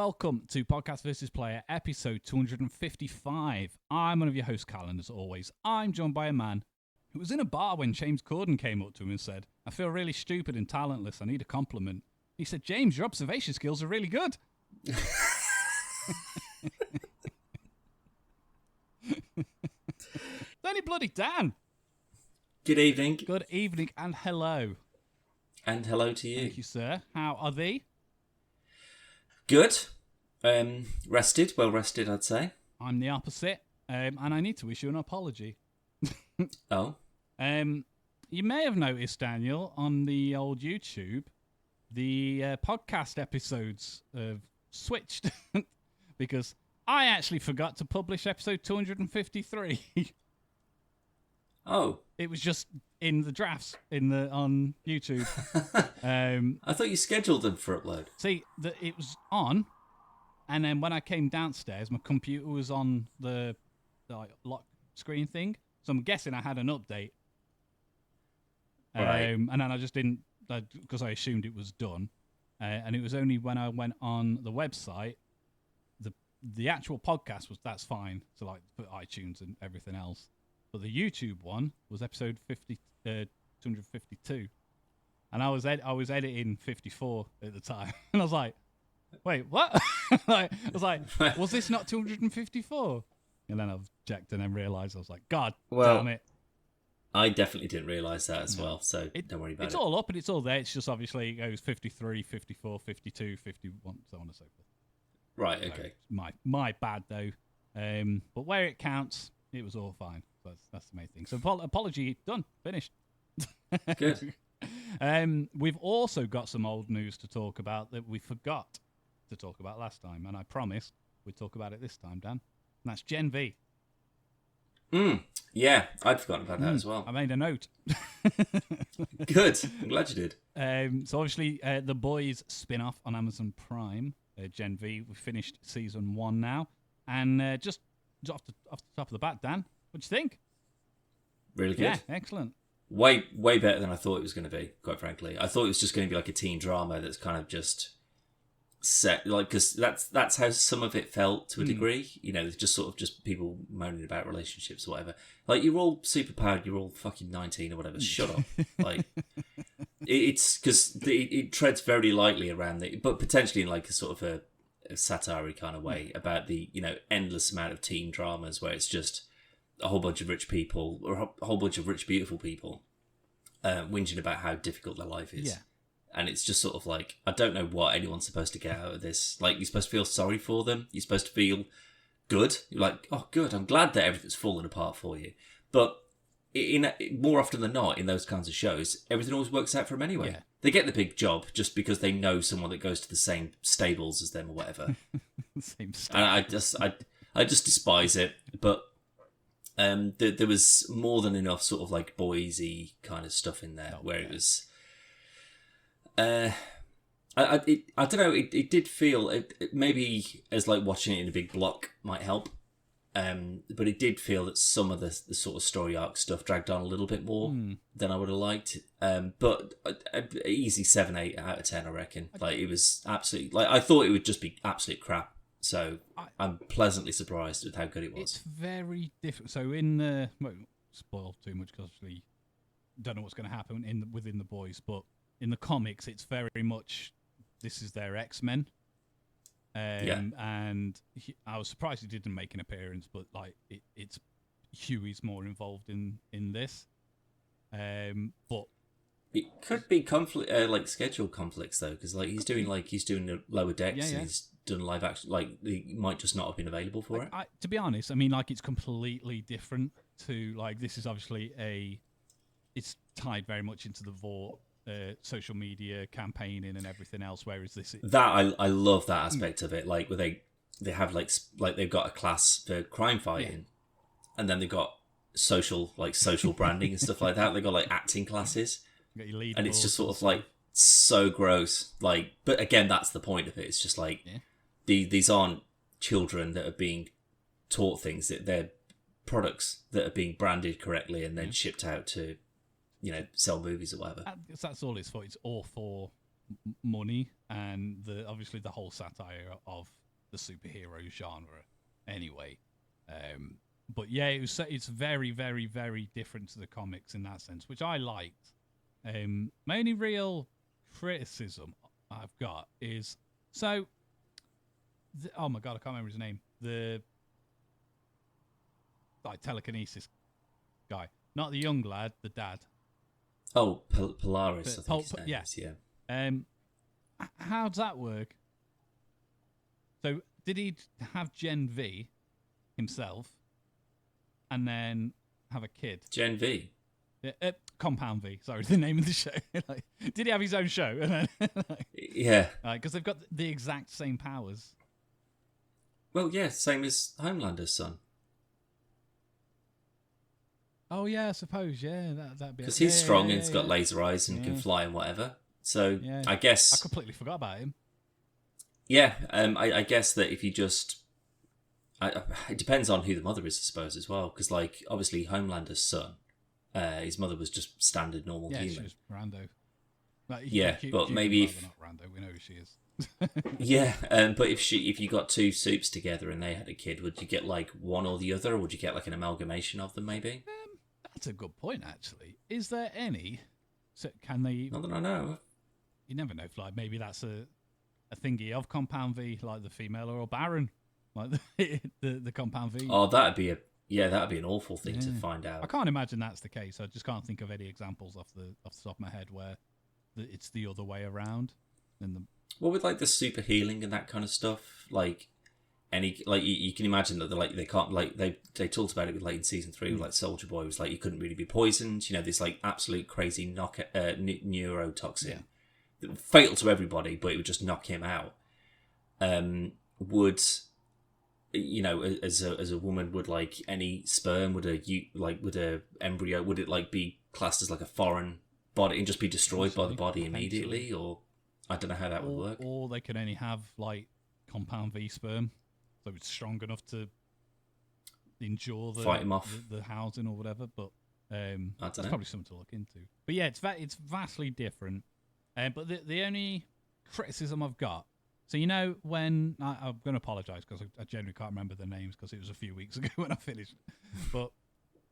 welcome to Podcast vs. Player, episode 255. I'm one of your hosts, Callan, as always. I'm joined by a man who was in a bar when James Corden came up to him and said, I feel really stupid and talentless. I need a compliment. He said, James, your observation skills are really good. Only bloody Dan. Good evening. Good evening and hello. And hello to you. Thank you, sir. How are thee? Good. Rested. Well rested, I'd say. I'm the opposite. And I need to issue an apology. Oh? You may have noticed, Daniel, on the old YouTube, the podcast episodes have switched because I actually forgot to publish episode 253. Oh. It was just in the drafts on YouTube. I thought you scheduled them for upload. See, it was on, and then when I came downstairs, my computer was on the lock screen thing, so I'm guessing I had an update. Right. And then I just didn't, because I assumed it was done. And it was only when I went on the website, the actual podcast that's fine, so like for iTunes and everything else. But the YouTube one was episode 252, and I was editing 54 at the time, and I was like, "Wait, what?" I was like, "Was this not 254?" And then I've checked and then realised I was like, "God damn it!" I definitely didn't realise that as well, so don't worry about it. It's all up and it's all there. It's just obviously it goes 53, 54, 52, 51, so on and so forth. Right. Okay. So my bad though. But where it counts, it was all fine. That's the main thing. So apology done, finished. Good. We've also got some old news to talk about that we forgot to talk about last time, and I promised we'd talk about it this time, Dan. And that's Gen V. Yeah, I'd forgotten about that as well. I made a note. Good. I'm glad you did. So obviously, The Boys spin-off on Amazon Prime, Gen V. We finished season 1 now, and just off the top of the bat, Dan, what'd you think? Really good. Yeah, excellent. Way better than I thought it was going to be, quite frankly. I thought it was just going to be like a teen drama that's kind of just set, like, because that's how some of it felt to a degree. You know, it's just sort of just people moaning about relationships or whatever. Like, you're all super powered, you're all fucking 19 or whatever. Shut up. Like, it's because it treads very lightly around but potentially in like a sort of a satire kind of way about the, you know, endless amount of teen dramas where it's just a whole bunch of rich people or a whole bunch of rich, beautiful people whinging about how difficult their life is. Yeah. And it's just sort of like, I don't know what anyone's supposed to get out of this. Like, you're supposed to feel sorry for them. You're supposed to feel good. You're like, oh, good. I'm glad that everything's fallen apart for you. But more often than not, in those kinds of shows, everything always works out for them anyway. Yeah. They get the big job just because they know someone that goes to the same stables as them or whatever. Same stuff. And I just despise it. But there was more than enough sort of like boysy kind of stuff in there where it was. I don't know. It did feel maybe as like watching it in a big block might help. But it did feel that some of the sort of story arc stuff dragged on a little bit more than I would have liked. But easy 7-8 out of 10, I reckon. Like, it was absolutely, like, I thought it would just be absolute crap. So I'm pleasantly surprised with how good it was. It's very different. So in the won't spoil too much because obviously don't know what's going to happen within the boys, but in the comics, it's very much this is their X-Men. And I was surprised he didn't make an appearance, but like it's Huey's more involved in this. But it could be conflict, like schedule conflicts though, because like he's doing the lower decks and he's done live action. Like he might just not have been available for it. To be honest, I mean, like it's completely different to like this is obviously it's tied very much into the Vought. Social media campaigning and everything else, whereas this is... That I love that aspect of it, like where they have like they've got a class for crime fighting, and then they've got social branding and stuff like that. They've got like acting classes, and it's just sort of like so gross. Like, but again, that's the point of it. It's just like these aren't children that are being taught things; that they're products that are being branded correctly and then shipped out to, you know, sell movies or whatever. That's all it's for. It's all for money and obviously the whole satire of the superhero genre. Anyway, but yeah, it's very, very, very different to the comics in that sense, which I liked. My only real criticism I've got is oh my god, I can't remember his name. The like telekinesis guy, not the young lad, the dad. Oh, Polaris, I think his name yeah. is, yeah. How does that work? So, did he have Gen V himself, and then have a kid? Gen V? Compound V. Sorry, the name of the show. Like, did he have his own show? And then, yeah. Because they've got the exact same powers. Well, yeah, same as Homelander's son. Oh yeah, I suppose. Yeah, that'd be. Because he's strong and he's got laser eyes and can fly and whatever. So I guess I completely forgot about him. Yeah, I guess that if you just, it depends on who the mother is, I suppose, as well. Because like obviously Homelander's son, his mother was just standard normal human. Yeah, she was rando. Like, but maybe if not rando, we know who she is. yeah, but if you got two soups together and they had a kid, would you get like one or the other, or would you get like an amalgamation of them? Maybe. That's a good point, actually. Is there any? So can they? Not that I know. You never know. Like maybe that's a thingy of Compound V, like the female or Baron, like the Compound V. Oh, that'd be an awful thing to find out. I can't imagine that's the case. I just can't think of any examples off the top of my head where it's the other way around. Well, with like the super healing and that kind of stuff, like you can imagine that they can't like they talked about it with like in season 3 with like Soldier Boy was like you couldn't really be poisoned. You know, this like absolute crazy neurotoxin, fatal to everybody, but it would just knock him out. Would you know as a woman would like any sperm would a embryo would it like be classed as like a foreign body and just be destroyed by the body immediately, or I don't know how that would work. Or they can only have like Compound V sperm. So it's strong enough to endure fight him off the housing or whatever. But that's know. Probably something to look into. But yeah, it's vastly different. But the only criticism I've got, so you know when I'm going to apologise because I generally can't remember the names because it was a few weeks ago when I finished. But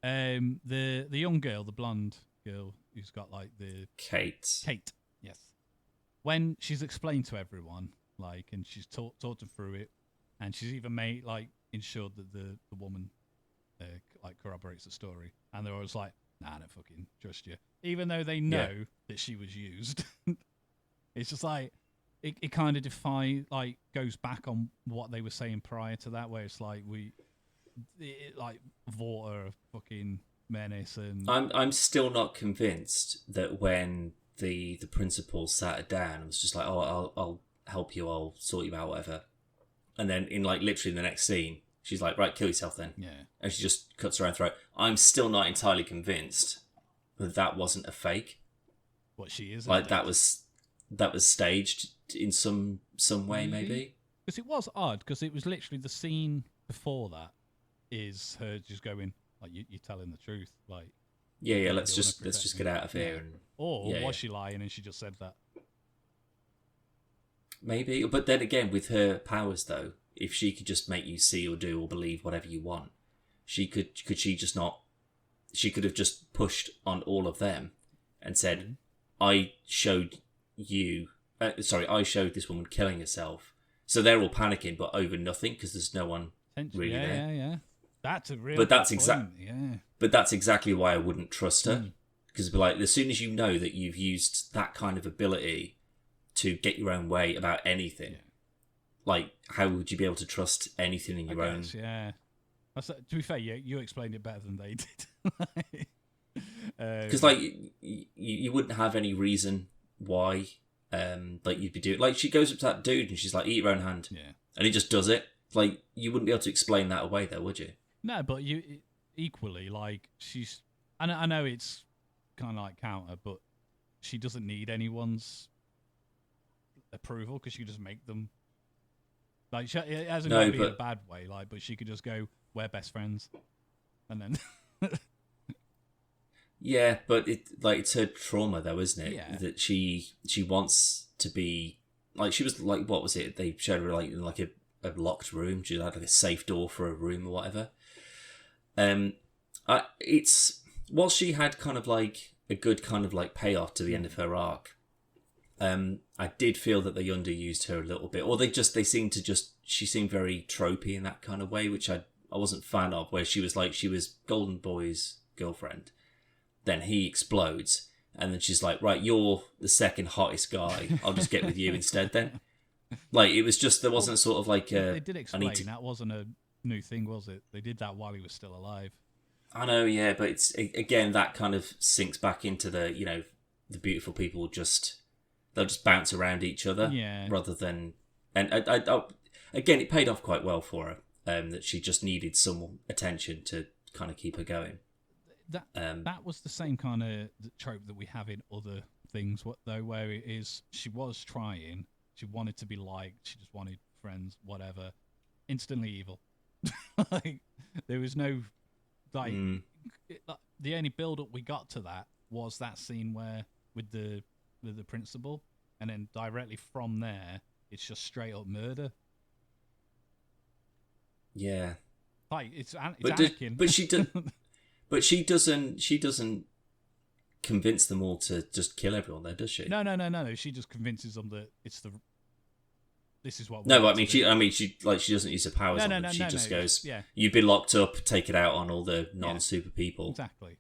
the young girl, the blonde girl who's got like the Kate, yes. When she's explained to everyone, like, and she's taught them through it. And she's even ensured that the woman like corroborates the story. And they're always like, nah, I don't fucking trust you. Even though they know that she was used. It's just like, it kind of goes back on what they were saying prior to that, where it's like, like, Vorta, fucking menace. And I'm still not convinced that when the principal sat her down and was just like, oh, I'll help you, I'll sort you out, whatever. And then in like literally the next scene, she's like, right, kill yourself then. Yeah. And she just cuts her own throat. I'm still not entirely convinced that wasn't a fake. What she is. Like that was staged in some way, maybe. Because it was odd, because it was literally the scene before that is her just going, like, you're telling the truth. Like, yeah, let's just get out of here. And or was she lying and she just said that? Maybe, but then again, with her powers though, if she could just make you see or do or believe whatever you want, she could she just not? She could have just pushed on all of them and said, "I showed you. I showed this woman killing herself." So they're all panicking, but over nothing because there's no one really there. Yeah. That's a real. But that's But that's exactly why I wouldn't trust her, because like as soon as you know that you've used that kind of ability to get your own way about anything, like how would you be able to trust anything in your own? Yeah, to be fair, you explained it better than they did. Because like you wouldn't have any reason why, like you'd be doing. Like she goes up to that dude and she's like, "Eat your own hand," and he just does it. Like you wouldn't be able to explain that away, though, would you? No, but you equally like she's. I know it's kind of like counter, but she doesn't need anyone's approval because she could just make them. Like it hasn't got to be in a bad way, like, but she could just go, "We're best friends," and then. Yeah, but it's her trauma though, isn't it? Yeah. That she wants to be like she was like what was it? They showed her like in like a locked room. She had like a safe door for a room or whatever. It's while she had kind of like a good kind of like payoff to the end of her arc. I did feel that they underused her a little bit, or she seemed very tropey in that kind of way, which I wasn't a fan of. Where she was Golden Boy's girlfriend, then he explodes, and then she's like, right, you're the second hottest guy. I'll just get with you instead. Then, like, it was just there wasn't sort of like they did explain that wasn't a new thing, was it? They did that while he was still alive. I know, yeah, but it's again that kind of sinks back into the the beautiful people they'll just bounce around each other, rather than and I again it paid off quite well for her that she just needed some attention to kind of keep her going. That was the same kind of trope that we have in other things, where it is she was trying, she wanted to be liked, she just wanted friends, whatever, instantly evil. Like there was no the only build up we got to that was that scene where with the principal, and then directly from there it's just straight up murder. Yeah, like it's Anakin. But she doesn't convince them all to just kill everyone, though, does she? No. She just convinces them that this is what. No, but she doesn't use her powers on them. She just goes, "You've been locked up. Take it out on all the non-super people." Exactly.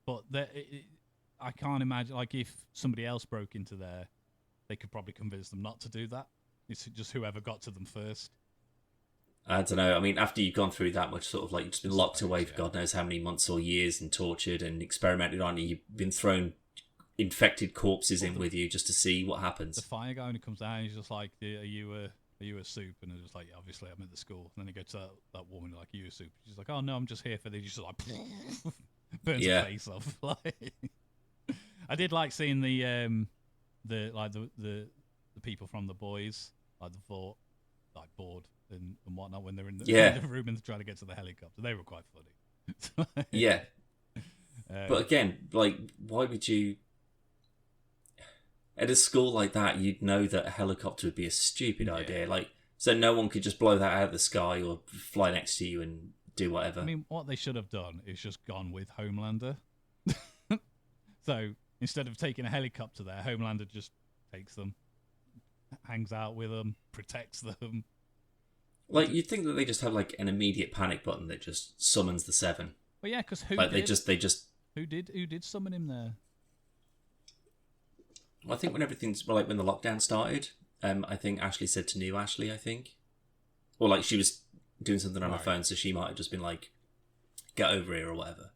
But I can't imagine, like, if somebody else broke into there, they could probably convince them not to do that. It's just whoever got to them first. I don't know. I mean, after you've gone through that much, sort of like you've just been locked away for God knows how many months or years and tortured and experimented on, you've been thrown infected corpses in with you just to see what happens. The fire guy, when he comes down, he's just like, "Are you a soup?" And it's just like, "Yeah, obviously I'm at the school." And then he goes to that woman, like, "Are you a soup?" She's like, "Oh no, I'm just here for the." He's just like burns her face off. Like, I did like seeing the people from the boys, like the fort, like bored and whatnot when they're in the room and trying to get to the helicopter. They were quite funny. Yeah. But again, like, why would you... At a school like that, you'd know that a helicopter would be a stupid idea. Like, so no one could just blow that out of the sky or fly next to you and do whatever. I mean, what they should have done is just gone with Homelander. So instead of taking a helicopter there, Homelander just takes them, hangs out with them, protects them. Like, you'd think that they just have like an immediate panic button that just summons the Seven. Well, yeah, because they just who did summon him there? Well, I think when when the lockdown started, I think Ashley said to new Ashley, I think, or like she was doing something on her phone, so she might have just been like, "Get over here" or whatever.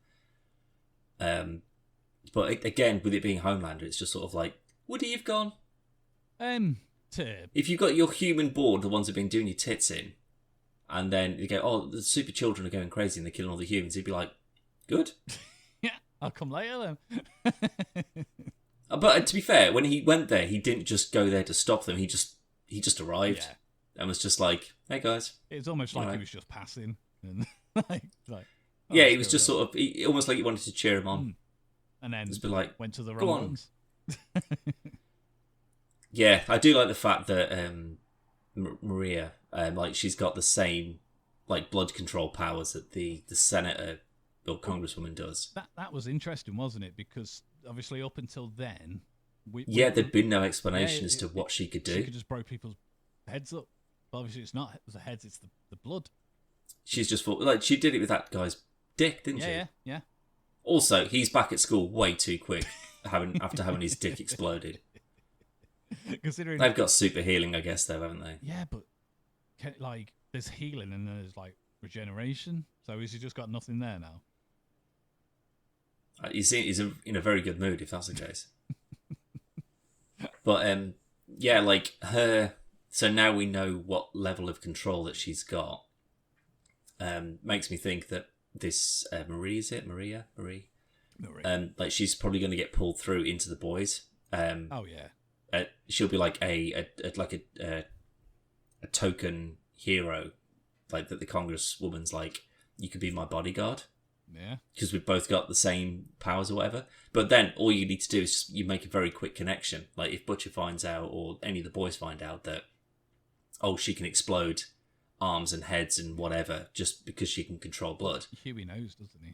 But again, with it being Homelander, it's just sort of like, Woody, you've gone. If you've got your human board, the ones who've been doing your tits in, and then you go, "Oh, the super children are going crazy and they're killing all the humans," he'd be like, "Good." Yeah, I'll come later then. But to be fair, when he went there, he didn't just go there to stop them. He just arrived and was just like, "Hey guys." It's almost like he was just passing, and he was just sort of almost like he wanted to cheer him on, and then just be like, went to the wrong ones. Yeah, I do like the fact that Maria, like, she's got the same like blood control powers that the senator or congresswoman does. That was interesting, wasn't it? Because obviously up until then, there'd been no explanation as to what she could do. She could just blow people's heads up. But obviously, it's not the heads; it's the blood. She's just thought, like, she did it with that guy's dick, didn't she? Yeah. Also, he's back at school way too quick, after having his dick exploded. Considering they've got super healing, I guess, though, haven't they? Yeah, but like, there's healing and then there's like regeneration. So has he just got nothing there now? He's in a very good mood if that's the case. But like her. So now we know what level of control that she's got. Makes me think that this Marie, is it Marie? Like, she's probably going to get pulled through into the boys. Oh yeah. She'll be like a token hero, like that the congresswoman's like, "You could be my bodyguard." Yeah. because we've both got the same powers or whatever. But then all you need to do is you make a very quick connection. Like if Butcher finds out, or any of the boys find out that, oh, she can explode arms and heads and whatever just because she can control blood. Huey knows, doesn't he?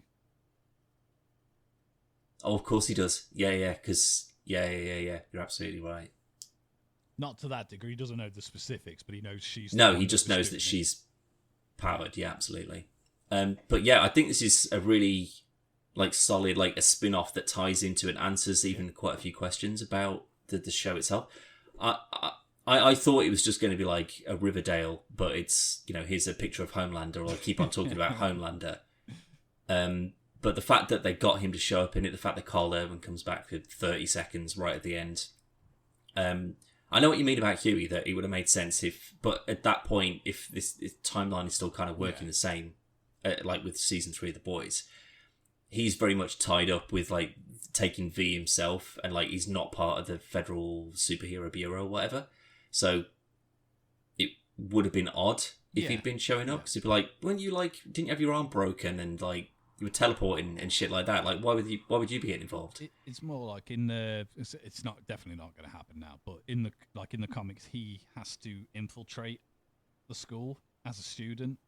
Oh, of course he does. Yeah, because yeah. You're absolutely right. Not to that degree. He doesn't know the specifics, but he knows she's. No, he just knows that she's powered. Yeah, absolutely. But yeah, I think this is a really like solid, like a spin-off that ties into and answers even quite a few questions about the show itself. I thought it was just going to be like a Riverdale, but it's, you know, here's a picture of Homelander, or I keep on talking about Homelander. But the fact that they got him to show up in it, the fact that Carl Urban comes back for 30 seconds right at the end. I know what you mean about Huey, that it would have made sense but at that point, if this timeline is still kind of working the same, like with season 3 of The Boys, he's very much tied up with like taking V himself, and like he's not part of the Federal Superhero Bureau or whatever. So it would have been odd if he'd been showing up, because he'd be like, "Weren't you like, didn't you have your arm broken and like you were teleporting and shit like that? Like, why would you be getting involved?" It's more like in the. It's not definitely not going to happen now, but in the comics, he has to infiltrate the school as a student.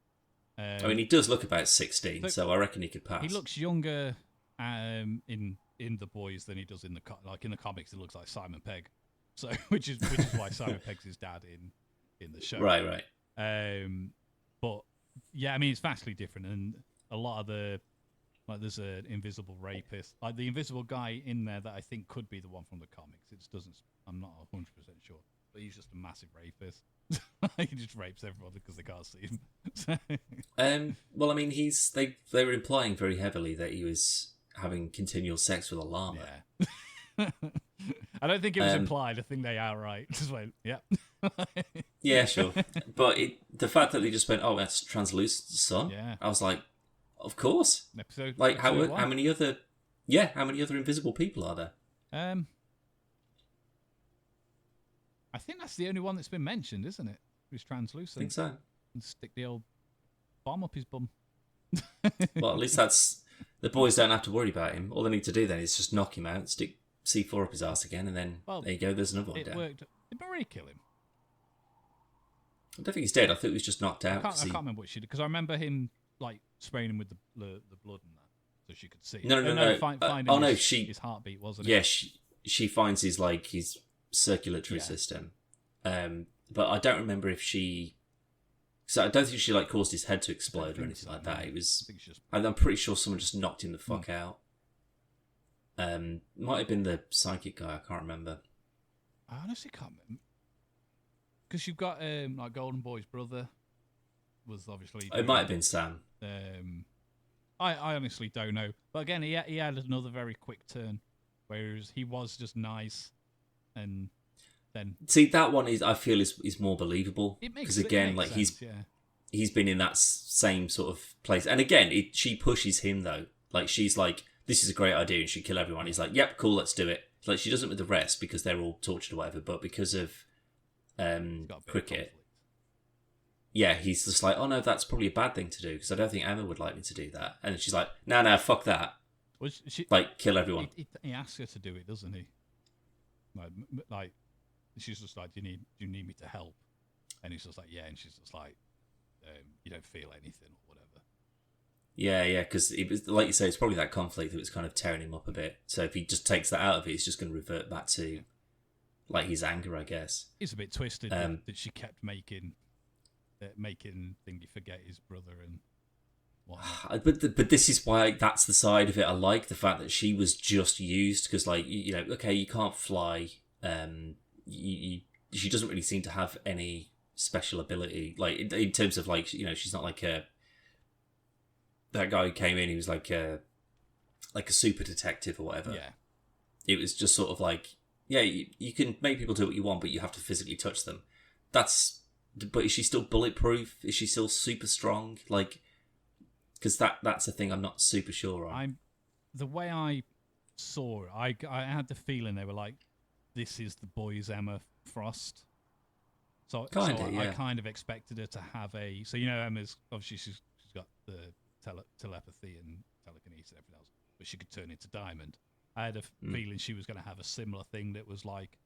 I mean, he does look about 16, so I reckon he could pass. He looks younger in The Boys than he does in in the comics. He looks like Simon Pegg, so which is why Simon Pegg's his dad in the show. Right. But yeah, I mean, it's vastly different, and a lot of the like there's an invisible rapist, like the invisible guy in there that I think could be the one from the comics. It doesn't. I'm not 100% sure, but he's just a massive rapist. He just rapes everyone because they can't see him. Well, I mean, they were implying very heavily that he was having continual sex with a llama. Yeah. I don't think it was implied. I think they outright just went, yeah. Yeah, sure. But the fact that they just went, oh, that's translucent sun. Yeah. I was like, of course. Episode how many other invisible people are there? I think that's the only one that's been mentioned, isn't it? Who's translucent. I think so. And stick the old bomb up his bum. Well, at least the boys don't have to worry about him. All they need to do then is just knock him out, stick C4 up his ass again, and then there you go, there's another one down. It worked. Did Marie kill him? I don't think he's dead. I think he was just knocked out. I can't remember what she did, because I remember him like spraying him with the blood and that, so she could see. No. Finding his heartbeat, wasn't it? Yeah, she finds his circulatory system. But I don't remember if she. So I don't think she like caused his head to explode or anything like that. It was. I'm pretty sure someone just knocked him the fuck out. Might have been the psychic guy. I can't remember. I honestly can't remember. Because you've got like Golden Boy's brother was obviously. It might have been Sam. I honestly don't know. But again, he had another very quick turn, whereas he was just nice, and then see that one I feel is more believable, because again, like sense, he's been in that same sort of place, and again, she pushes him though. Like she's like, this is a great idea, and she'd kill everyone. He's like, yep, cool, let's do it. Like she doesn't with the rest because they're all tortured or whatever, but because of Cricket. Yeah, he's just like, oh no, that's probably a bad thing to do, because I don't think Emma would like me to do that. And she's like, no, fuck that. Well, like, kill everyone. He asks her to do it, doesn't he? Like, she's just like, do you need me to help? And he's just like, yeah. And she's just like, you don't feel anything or whatever. Yeah, because it was, like you say, it's probably that conflict that was kind of tearing him up a bit. So if he just takes that out of it, he's just going to revert back to like his anger, I guess. It's a bit twisted that she kept making Thingy forget his brother and whatnot. But this is why that's the side of it I like, the fact that she was just used, because like, you know, okay, you can't fly, she doesn't really seem to have any special ability, like in terms of like, you know, she's not like that guy who came in, he was like a super detective or whatever. Yeah, it was just sort of like, yeah, you can make people do what you want, but you have to physically touch them. But is she still bulletproof? Is she still super strong? Like, because that's a thing I'm not super sure on. The way I saw it, I had the feeling they were like, this is the boys' Emma Frost. So I kind of expected her to have so you know, Emma's obviously she's got the telepathy and telekinesis and everything else, but she could turn into diamond. I had a feeling she was going to have a similar thing that was like,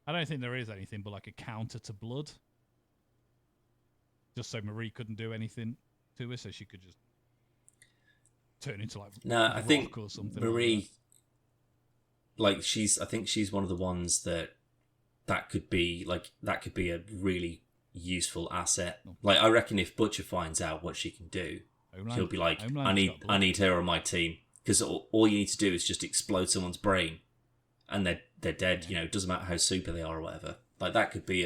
I don't think there is anything, but like a counter to blood. Just so Marie couldn't do anything to her, so she could just turn into like I think or something. Marie, like I think she's one of the ones that could be a really useful asset. Like I reckon if Butcher finds out what she can do, he'll be like, I need her on my team, because all you need to do is just explode someone's brain, and they're dead. You know, it doesn't matter how super they are or whatever. Like that could be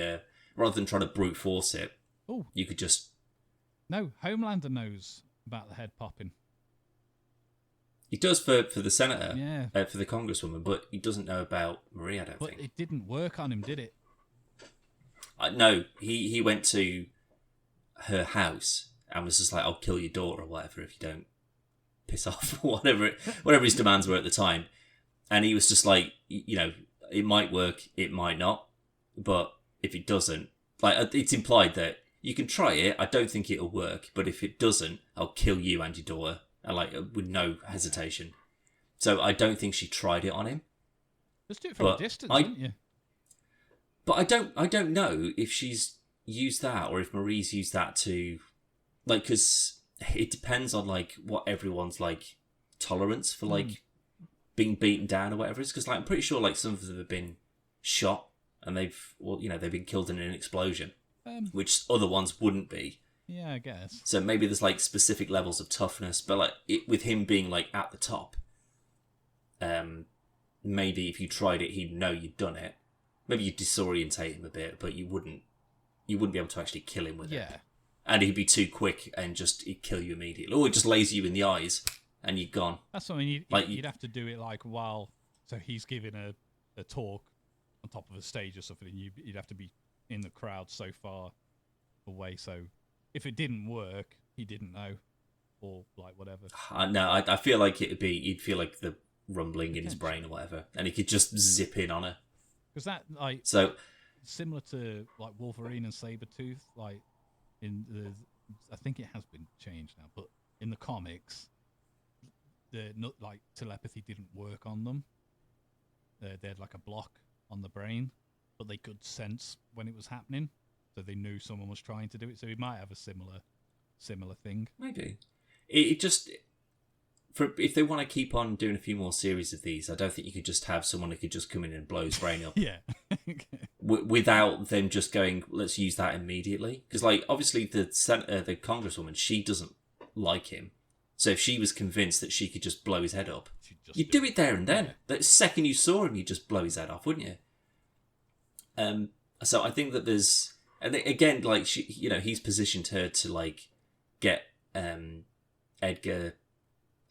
rather than trying to brute force it. Oh, you could just Homelander knows about the head popping. He does for the senator, yeah, for the congresswoman, but he doesn't know about Marie. I don't think. But it didn't work on him, did it? No, he went to her house and was just like, "I'll kill your daughter or whatever if you don't piss off," or whatever his demands were at the time. And he was just like, you know, it might work, it might not, but if it doesn't, like it's implied that you can try it. I don't think it'll work, but if it doesn't, I'll kill you and your daughter, and like with no hesitation. So I don't think she tried it on him. Just do it from a distance, didn't you? But I don't know if she's used that or if Marie's used that to, like, because it depends on like what everyone's like tolerance for like being beaten down or whatever it is. Because like I'm pretty sure like some of them have been shot and they've been killed in an explosion, which other ones wouldn't be. Yeah, I guess. So maybe there's like specific levels of toughness, but like with him being like at the top, maybe if you tried it, he'd know you'd done it. Maybe you'd disorientate him a bit, but you wouldn't be able to actually kill him with it. Yeah. And he'd be too quick and he'd kill you immediately. Or he'd just laser you in the eyes and you're gone. That's something you'd have to do it like while... So he's giving a talk on top of a stage or something, and you'd have to be in the crowd so far away. So if it didn't work, he didn't know. Or like whatever. No, I feel like he'd feel like the rumbling in his brain or whatever. And he could just zip in on her. Because that, like, so similar to like Wolverine and Sabretooth, like I think it has been changed now, but in the comics, like telepathy didn't work on them. They had like a block on the brain, but they could sense when it was happening, so they knew someone was trying to do it. So he might have a similar thing. Maybe it just. If they want to keep on doing a few more series of these, I don't think you could just have someone who could just come in and blow his brain up. Yeah. Without them just going, let's use that immediately. Because, like, obviously the congresswoman, she doesn't like him. So if she was convinced that she could just blow his head up, you'd do it there and then. Yeah. The second you saw him, you'd just blow his head off, wouldn't you? So I think that there's... And again, like, he's positioned her to, like, get Edgar...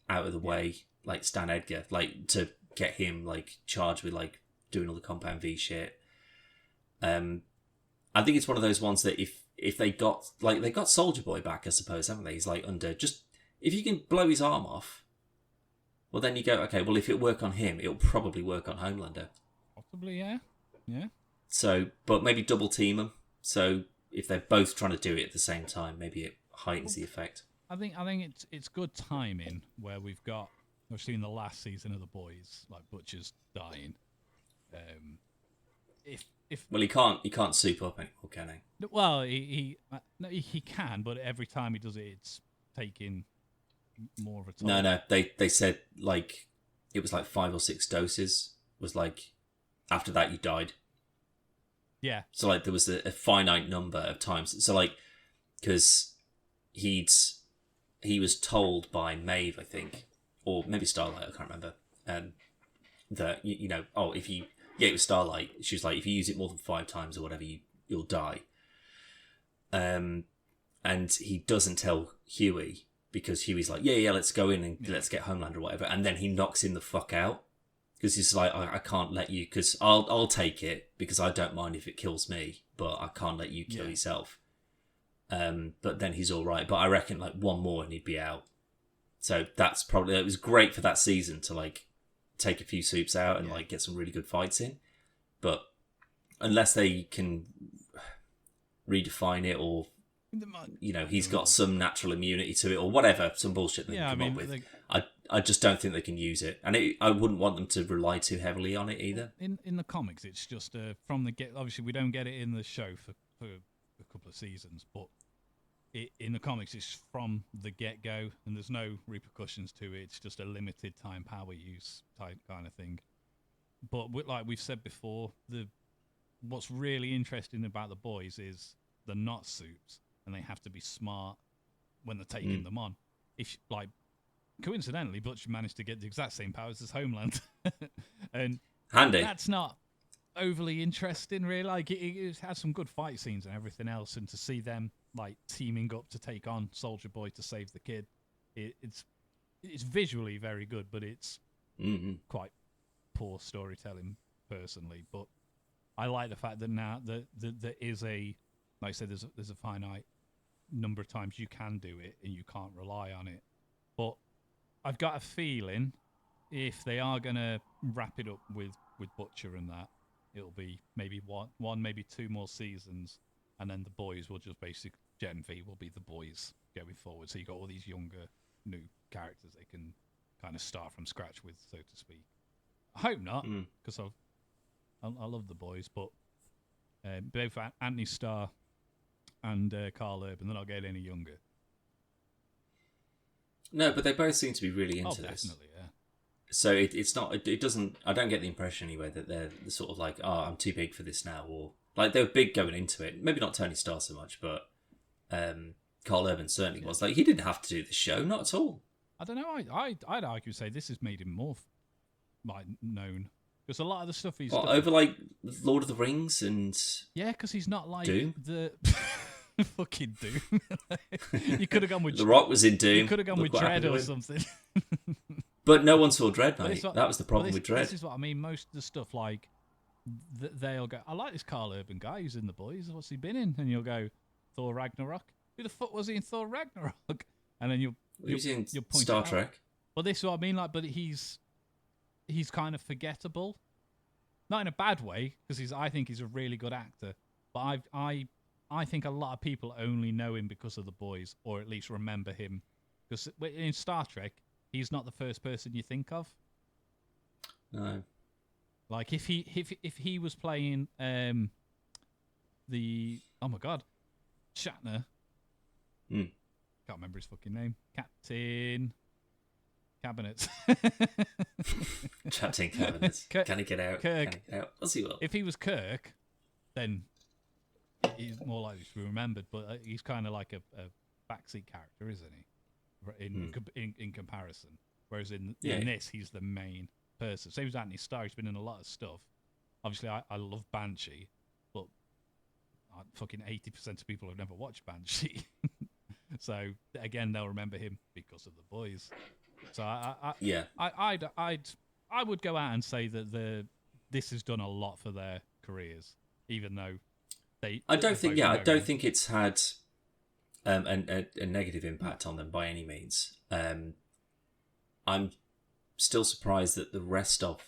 out of the way, like Stan Edgar, like to get him like charged with like doing all the Compound V shit. I think it's one of those ones that if they got Soldier Boy back, I suppose, haven't they? He's like under just if you can blow his arm off, well then you go, okay, well if it work on him, it'll probably work on Homelander. Possibly, yeah. So, but maybe double team them. So if they're both trying to do it at the same time, maybe it heightens the effect. I think it's good timing where we've seen the last season of The Boys, like Butcher's dying. Well, he can't soup up anymore, can he? Well, he can, but every time he does it, it's taking more of a toll. No, they said like it was like 5 or 6 doses. Was like after that you died. Yeah. So like there was a finite number of times. So like because he was told by Maeve, I think, or maybe Starlight, I can't remember, that, it was Starlight. She was like, if you use it more than 5 times or whatever, you'll die. And he doesn't tell Huey, because Huey's like, yeah, let's go in and let's get Homelander or whatever. And then he knocks him the fuck out, because he's like, I can't let you, because I'll take it, because I don't mind if it kills me, but I can't let you kill yourself. But then he's all right. But I reckon like one more and he'd be out. So that's probably, it was great for that season to like take a few soups out and like get some really good fights in. But unless they can redefine it or he's got some natural immunity to it or whatever, some bullshit they can come up with. I just don't think they can use it, and I wouldn't want them to rely too heavily on it either. In the comics, it's just from the get. Obviously, we don't get it in the show for a couple of seasons, but in the comics, it's from the get-go, and there's no repercussions to it. It's just a limited time power use type kind of thing. But like we've said before, what's really interesting about the boys is they're not suits, and they have to be smart when they're taking them on. If coincidentally, Butcher managed to get the exact same powers as Homeland, and handy. That's not overly interesting, really. Like it has some good fight scenes and everything else, and to see them like teaming up to take on Soldier Boy to save the kid, it's visually very good, but it's quite poor storytelling personally. But I like the fact that now that there is a, like I said, there's a finite number of times you can do it and you can't rely on it. But I've got a feeling if they are gonna wrap it up with Butcher and that, it'll be maybe one, maybe two more seasons, and then the boys will just basically Gen V will be the boys going forward. So you got all these younger, new characters they can kind of start from scratch with, so to speak. I hope not, because I love the boys, but both Anthony Starr and Carl Urban, they're not getting any younger. No, but they both seem to be really into this. Definitely, yeah. So it's not. It doesn't. I don't get the impression anyway that they're sort of like, oh, I'm too big for this now, or like they were big going into it. Maybe not Tony Starr so much, but Carl Urban certainly was. Like he didn't have to do the show, not at all. I don't know. I'd argue say this has made him more like known, because a lot of the stuff he's done, over like Lord of the Rings and because he's not like Doom? The fucking Doom. You could have gone with The Rock was in Doom. You could have gone with Dredd or something. But no one saw Dredd, mate. That was the problem with Dredd. This is what I mean. Most of the stuff, like, they'll go, I like this Carl Urban guy who's in The Boys. What's he been in? And you'll go, Thor Ragnarok. Who the fuck was he in Thor Ragnarok? And then you'll in point Star Trek. Well, this is what I mean. Like, but he's kind of forgettable, not in a bad way, because I think he's a really good actor. But I think a lot of people only know him because of The Boys, or at least remember him because in Star Trek, he's not the first person you think of. No. Like if he was playing the Shatner. Can't remember his fucking name. Captain Cabinets. Captain Cabinets. Can he get out? Kirk. Can he get out? What's he will? If he was Kirk, then he's more likely to be remembered. But he's kind of like a backseat character, isn't he? In comparison, whereas in this he's the main person. Same as Anthony Starr, he's been in a lot of stuff. Obviously, I love Banshee, but fucking 80% of people have never watched Banshee. So again, they'll remember him because of The Boys. So I would go out and say that this has done a lot for their careers, even though I don't think it's had a negative impact on them by any means. I'm still surprised that the rest of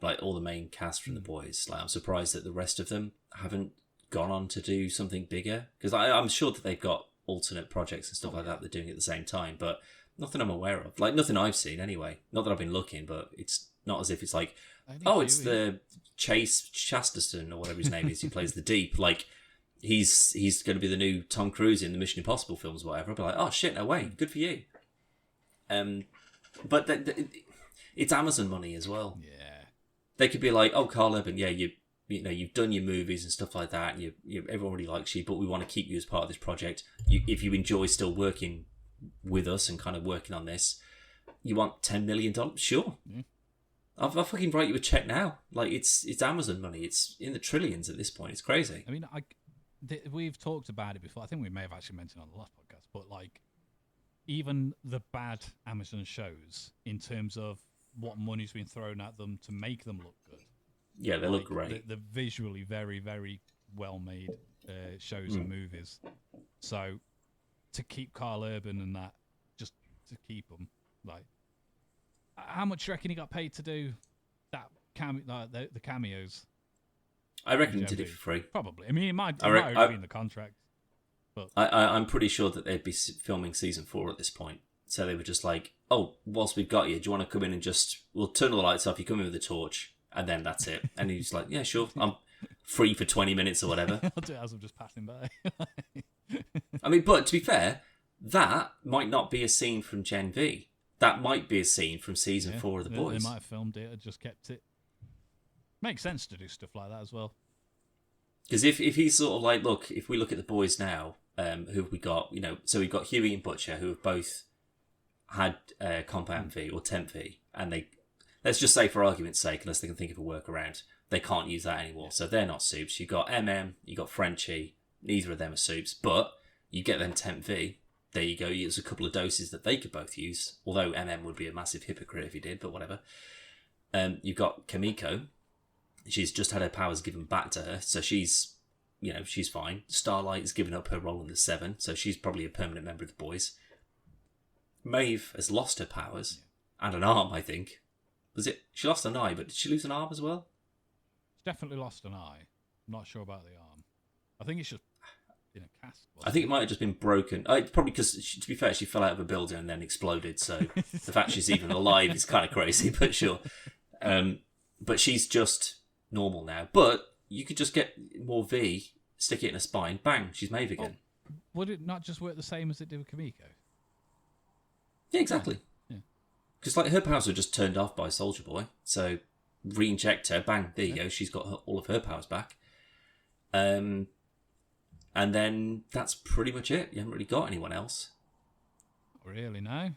like all the main cast from The Boys, like I'm surprised that the rest of them haven't gone on to do something bigger, because I'm sure that they've got alternate projects and stuff like that they're doing at the same time, but nothing I'm aware of, like nothing I've seen anyway. Not that I've been looking, but it's not as if it's like, it's the Chase Chasterton or whatever his name is who plays the Deep, like he's going to be the new Tom Cruise in the Mission Impossible films or whatever. I'll be like, oh shit, no way, good for you. But it's Amazon money as well. Yeah, they could be like, oh, Carl Urban, you've done your movies and stuff like that, and everyone already likes you, but we want to keep you as part of this project. If you enjoy still working with us and kind of working on this, you want $10 million? Sure. Yeah. I'll fucking write you a check now. Like, it's Amazon money. It's in the trillions at this point. It's crazy. I mean, we've talked about it before. I think we may have actually mentioned it on the last podcast, but like, even the bad Amazon shows, in terms of what money's been thrown at them to make them look good. Yeah, they look great. They're visually very, very well made shows and movies. So to keep Carl Urban and that, just to keep them, like, how much do you reckon he got paid to do that? The cameos. I reckon he did it for free. Probably. I mean, it might have been the contract. But I'm pretty sure that they'd be filming season 4 at this point. So they were just like, oh, whilst we've got you, do you want to come in and we'll turn all the lights off, you come in with a torch, and then that's it. And he's like, yeah, sure, I'm free for 20 minutes or whatever. I'll do it as I'm just passing by. I mean, but to be fair, that might not be a scene from Gen V. That might be a scene from season 4 of The Boys. They might have filmed it and just kept it. Makes sense to do stuff like that as well. Because if he's sort of like, look, if we look at The Boys now, who have we got? So we've got Huey and Butcher, who have both had Compound V or Temp V, and let's just say for argument's sake, unless they can think of a workaround, they can't use that anymore. So they're not soups. You've got you got Frenchie, neither of them are soups, but you get them Temp V. There you go. There's a couple of doses that they could both use, although would be a massive hypocrite if he did, but whatever. You've got Kamiko. She's just had her powers given back to her, so she's fine. Starlight has given up her role in the 7, so she's probably a permanent member of The Boys. Maeve has lost her powers and an arm, I think. She lost an eye, but did she lose an arm as well? She's definitely lost an eye. I'm not sure about the arm. I think it's just in a cast. I think it might have just been broken. Probably because, to be fair, she fell out of a building and then exploded, so the fact she's even alive is kind of crazy, but sure. But she's just normal now. But you could just get more V, stick it in her spine, bang, she's Maeve again. Would it not just work the same as it did with Kamiko? Yeah, exactly. Because her powers were just turned off by Soldier Boy, so re-inject her, bang, there you go, she's got all of her powers back. And then that's pretty much it. You haven't really got anyone else. Not really, no.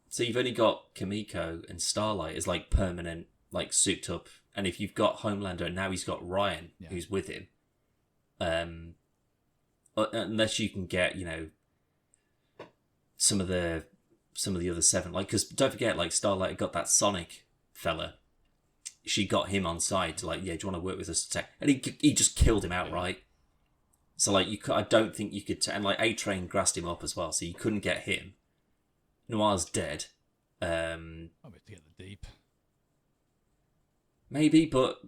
So you've only got Kamiko and Starlight as permanent, souped up. And if you've got Homelander, and now he's got Ryan, who's with him. Unless you can get, some of the other 7, because don't forget, Starlight got that Sonic fella. She got him on side to do you want to work with us? And he just killed him outright. So I don't think you could, and A-Train grassed him up as well, so you couldn't get him. Noir's dead. I'll be to get the Deep. Maybe, but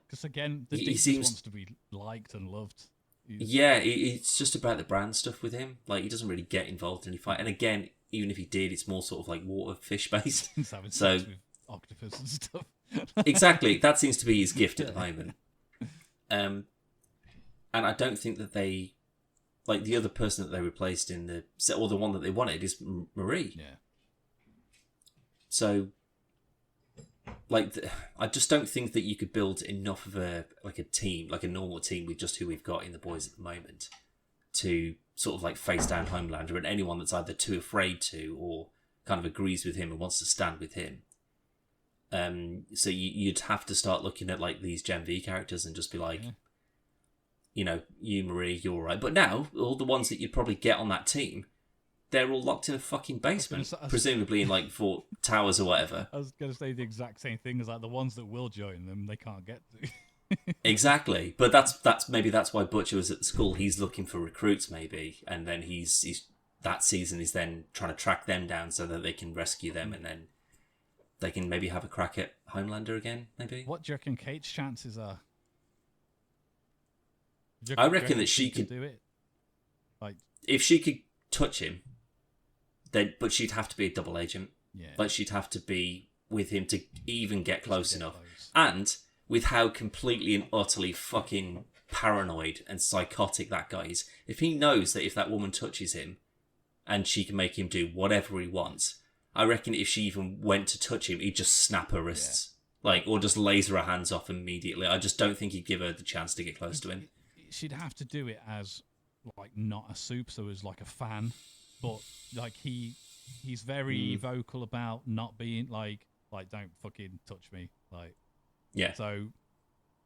because again, the Deep wants to be liked and loved. It's just about the brand stuff with him. He doesn't really get involved in any fight. And again, even if he did, it's more sort of water fish based. So with octopus and stuff. Exactly, that seems to be his gift at the moment. And I don't think that they, the other person that they replaced in the set, or the one that they wanted, is Marie. Yeah. So, I just don't think that you could build enough of a team, a normal team with just who we've got in The Boys at the moment, to sort of face down Homelander and anyone that's either too afraid to or kind of agrees with him and wants to stand with him. So you'd have to start looking at these Gen V characters and just be you, Marie, you're all right. But now, all the ones that you'd probably get on that team, they're all locked in a fucking basement, presumably in 4 towers or whatever. I was going to say the exact same thing as the ones that will join them, they can't get to. Exactly, but that's why Butcher was at the school. He's looking for recruits, maybe, and then he's that season is then trying to track them down so that they can rescue them, and then they can maybe have a crack at Homelander again. Maybe. What do you reckon Kate's chances are? I reckon that she could do it. If she could touch him, then but she'd have to be a double agent. Yeah. She'd have to be with him to even get close enough. And with how completely and utterly fucking paranoid and psychotic that guy is, if he knows that if that woman touches him and she can make him do whatever he wants, I reckon if she even went to touch him, he'd just snap her wrists. Or just laser her hands off immediately. I just don't think he'd give her the chance to get close to him. She'd have to do it as not a soup, so as a fan, but he's very vocal about not being don't fucking touch me, yeah. So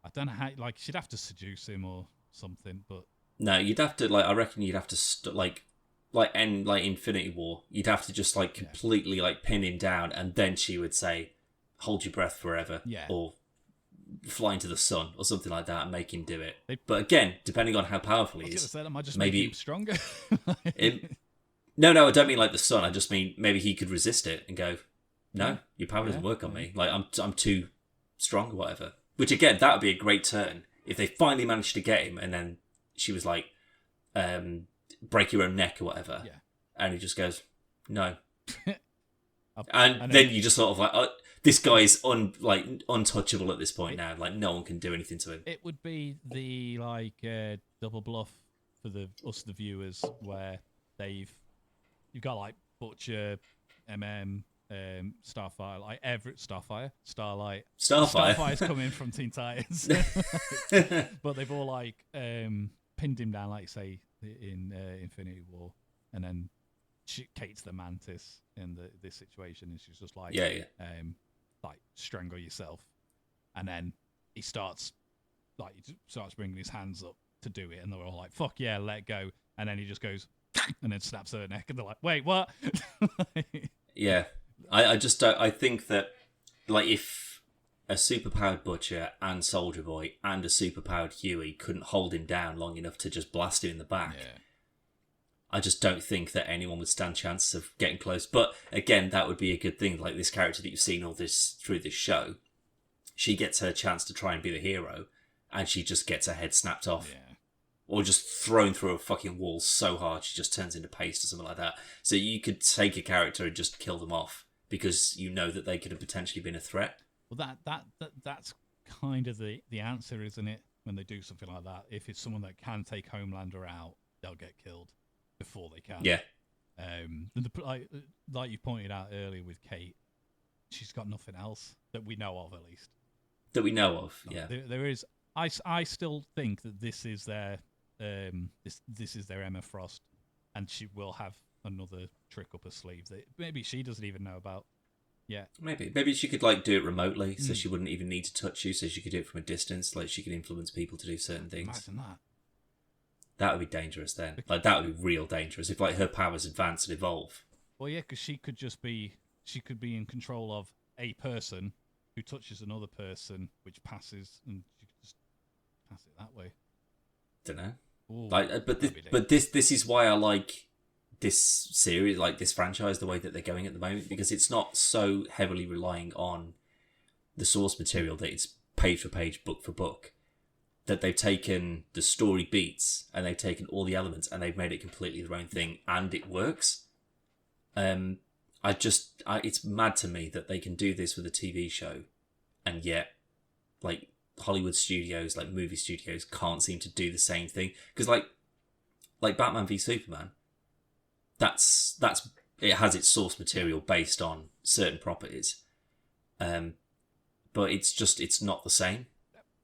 I don't know how she'd have to seduce him or something, but no, you'd have to I reckon you'd have to end Infinity War. You'd have to just completely pin him down, and then she would say, "Hold your breath forever," or fly into the sun or something like that and make him do it. But again, depending on how powerful he is, that might just maybe make him stronger. No, I don't mean the sun. I just mean maybe he could resist it and go, "No, your power doesn't work on me. I'm too strong or whatever." Which again, that would be a great turn if they finally managed to get him, and then she was like, break your own neck or whatever? Yeah. And he just goes, no. I And know. then you just sort of like, oh, this guy is untouchable at this point now. Like, no one can do anything to him. It would be the double bluff for the viewers, where you've got like Butcher, Starfire, like Starlight. Starfire's coming from Teen Titans, but they've all like pinned him down, like say in Infinity War, and then Kate's the Mantis in this situation, and she's just like, like strangle yourself, and then he starts bringing his hands up to do it, and they're all like, fuck yeah, let go, and then he just goes and then snaps her neck, and they're like, wait, what? Yeah, I just don't. I think that, like, if a superpowered Butcher and Soldier Boy and a superpowered Huey couldn't hold him down long enough to just blast him in the back, I just don't think that anyone would stand chances of getting close. But again, that would be a good thing. Like, this character that you've seen all this through this show, she gets her chance to try and be the hero, and she just gets her head snapped off. Yeah. Or just thrown through a fucking wall so hard she just turns into paste or something like that. So you could take a character and just kill them off because you know that they could have potentially been a threat. Well, that's kind of the answer, isn't it? When they do something like that, if it's someone that can take Homelander out, they'll get killed before they can. Yeah. Like you pointed out earlier with Kate, she's got nothing else that we know of, at least. That we know of, yeah. There is. I still think that this is their this is their Emma Frost, and she will have another trick up her sleeve that maybe she doesn't even know about. Yeah, maybe she could like do it remotely, so she wouldn't even need to touch you, so she could do it from a distance. Like, she could influence people to do certain things. Imagine that. That would be dangerous then. Like, that would be real dangerous if like her powers advance and evolve. Well, yeah, because she could be in control of a person who touches another person, which passes, and she could just pass it that way. Don't know. Ooh, like, but this is why I like this series, like this franchise, the way that they're going at the moment, because it's not so heavily relying on the source material that it's page for page, book for book, that they've taken the story beats and they've taken all the elements and they've made it completely their own thing, and it works. It's mad to me that they can do this with a TV show, and yet, like, Hollywood studios, like movie studios, can't seem to do the same thing. Because like Batman v Superman, that's it has its source material based on certain properties, but it's not the same.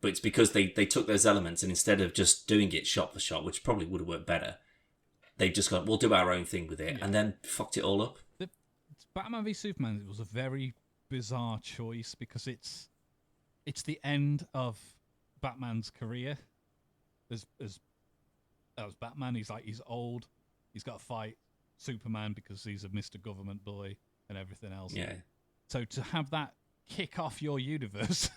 But it's because they took those elements, and instead of just doing it shot for shot, which probably would have worked better, they've just gone, we'll do our own thing with it, and then fucked it all up. Batman v Superman was a very bizarre choice, because it's the end of Batman's career as Batman. He's old. He's got to fight Superman because he's a Mr. Government boy and everything else. Yeah. So to have that kick off your universe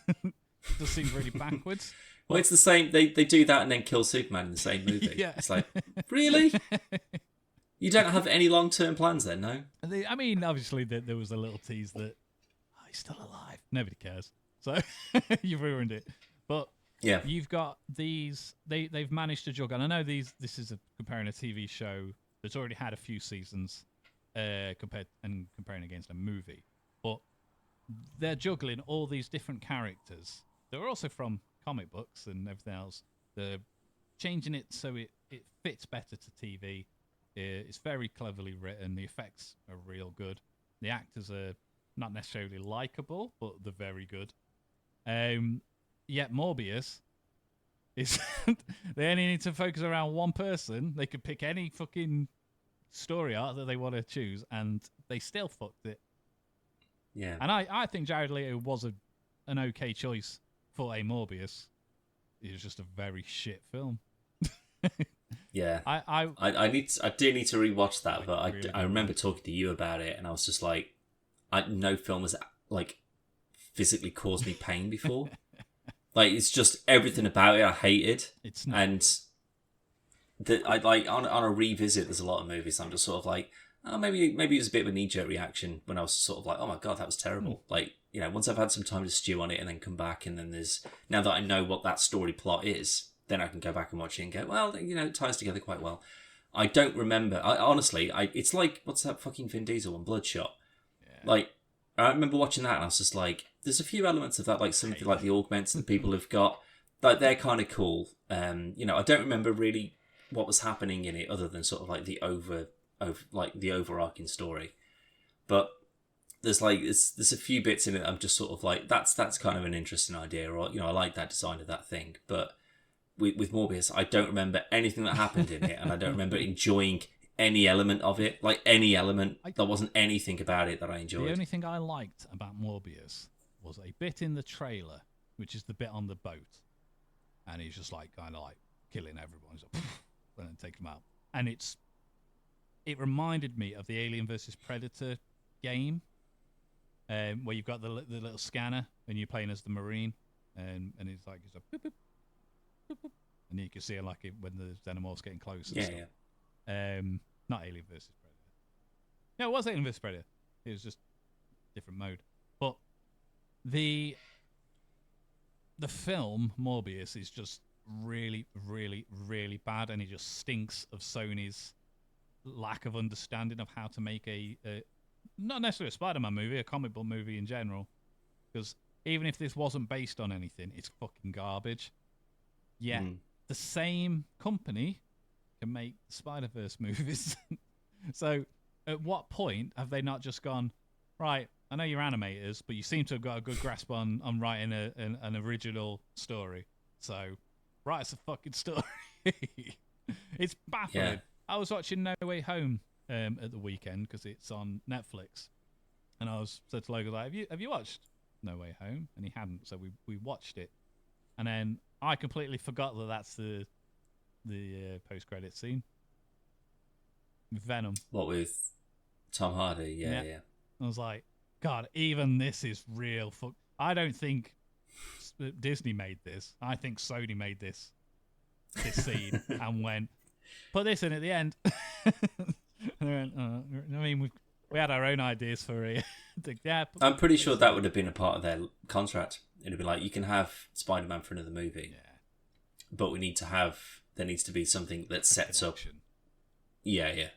does seem really backwards. Well, it's the same. They do that and then kill Superman in the same movie. Yeah. It's like, really? You don't have any long-term plans then, no? I mean, obviously there was a little tease that he's still alive. Nobody cares. So you've ruined it. But yeah, you've got these. They've managed to juggle. And I know this is comparing a TV show that's already had a few seasons, comparing against a movie. But they're juggling all these different characters. They're also from comic books and everything else. They're changing it so it fits better to TV. It's very cleverly written. The effects are real good. The actors are not necessarily likable, but they're very good. Yet Morbius is they only need to focus around one person. They could pick any fucking story arc that they want to choose, and they still fucked it. Yeah. And I think Jared Leto was an okay choice for a Morbius. It was just a very shit film. Yeah. I do need to rewatch that, but I remember talking to you about it, and I was just like, no film has like physically caused me pain before. Like, it's just everything about it I hated. It's not. And I like on a revisit, there's a lot of movies I'm just sort of like, oh, maybe it was a bit of a knee-jerk reaction when I was sort of like, oh my god, that was terrible. Like, you know, once I've had some time to stew on it and then come back, and then now that I know what that story plot is, then I can go back and watch it and go, well, it ties together quite well. I don't remember. Honestly, it's like, what's that fucking Vin Diesel one, Bloodshot? Yeah. Like, I remember watching that and I was just like, there's a few elements of that, like something like the augments that people have got, like they're kind of cool. I don't remember really what was happening in it other than sort of like the the overarching story. But there's a few bits in it I'm just sort of like, that's kind of an interesting idea, or I like that design of that thing. But with Morbius, I don't remember anything that happened in it, and I don't remember enjoying any element of it. Like any element, there wasn't anything about it that I enjoyed. The only thing I liked about Morbius was a bit in the trailer, which is the bit on the boat, and he's just like kind of like killing everyone, he's like, and then take them out, and it reminded me of the Alien versus Predator game, where you've got the little scanner and you're playing as the Marine, and it's like boop, boop, boop, boop, and you can see it like when the xenomorph's getting close. Yeah. Not Alien versus Predator. No, it was Alien versus Predator. It was just different mode. But the film Morbius is just really, really, really bad, and it just stinks of Sony's lack of understanding of how to make a not necessarily a Spider-Man movie, a comic book movie in general. Because even if this wasn't based on anything, it's fucking garbage. Yeah, the same company can make Spider-Verse movies. So at what point have they not just gone, right, I know you're animators, but you seem to have got a good grasp on writing an original story. So write us a fucking story. It's baffling. Yeah. I was watching No Way Home at the weekend because it's on Netflix. And I said to Logan, like, have you watched No Way Home? And he hadn't, so we watched it. And then I completely forgot that's the post-credit scene. Venom. What, with Tom Hardy? Yeah. I was like, God, even this is real. I don't think Disney made this. I think Sony made this scene and went, put this in at the end. And they went, we had our own ideas for it. Yeah, I'm pretty sure that would have been a part of their contract. It'd be like, you can have Spider-Man for another movie, but there needs to be something that sets up. Yeah.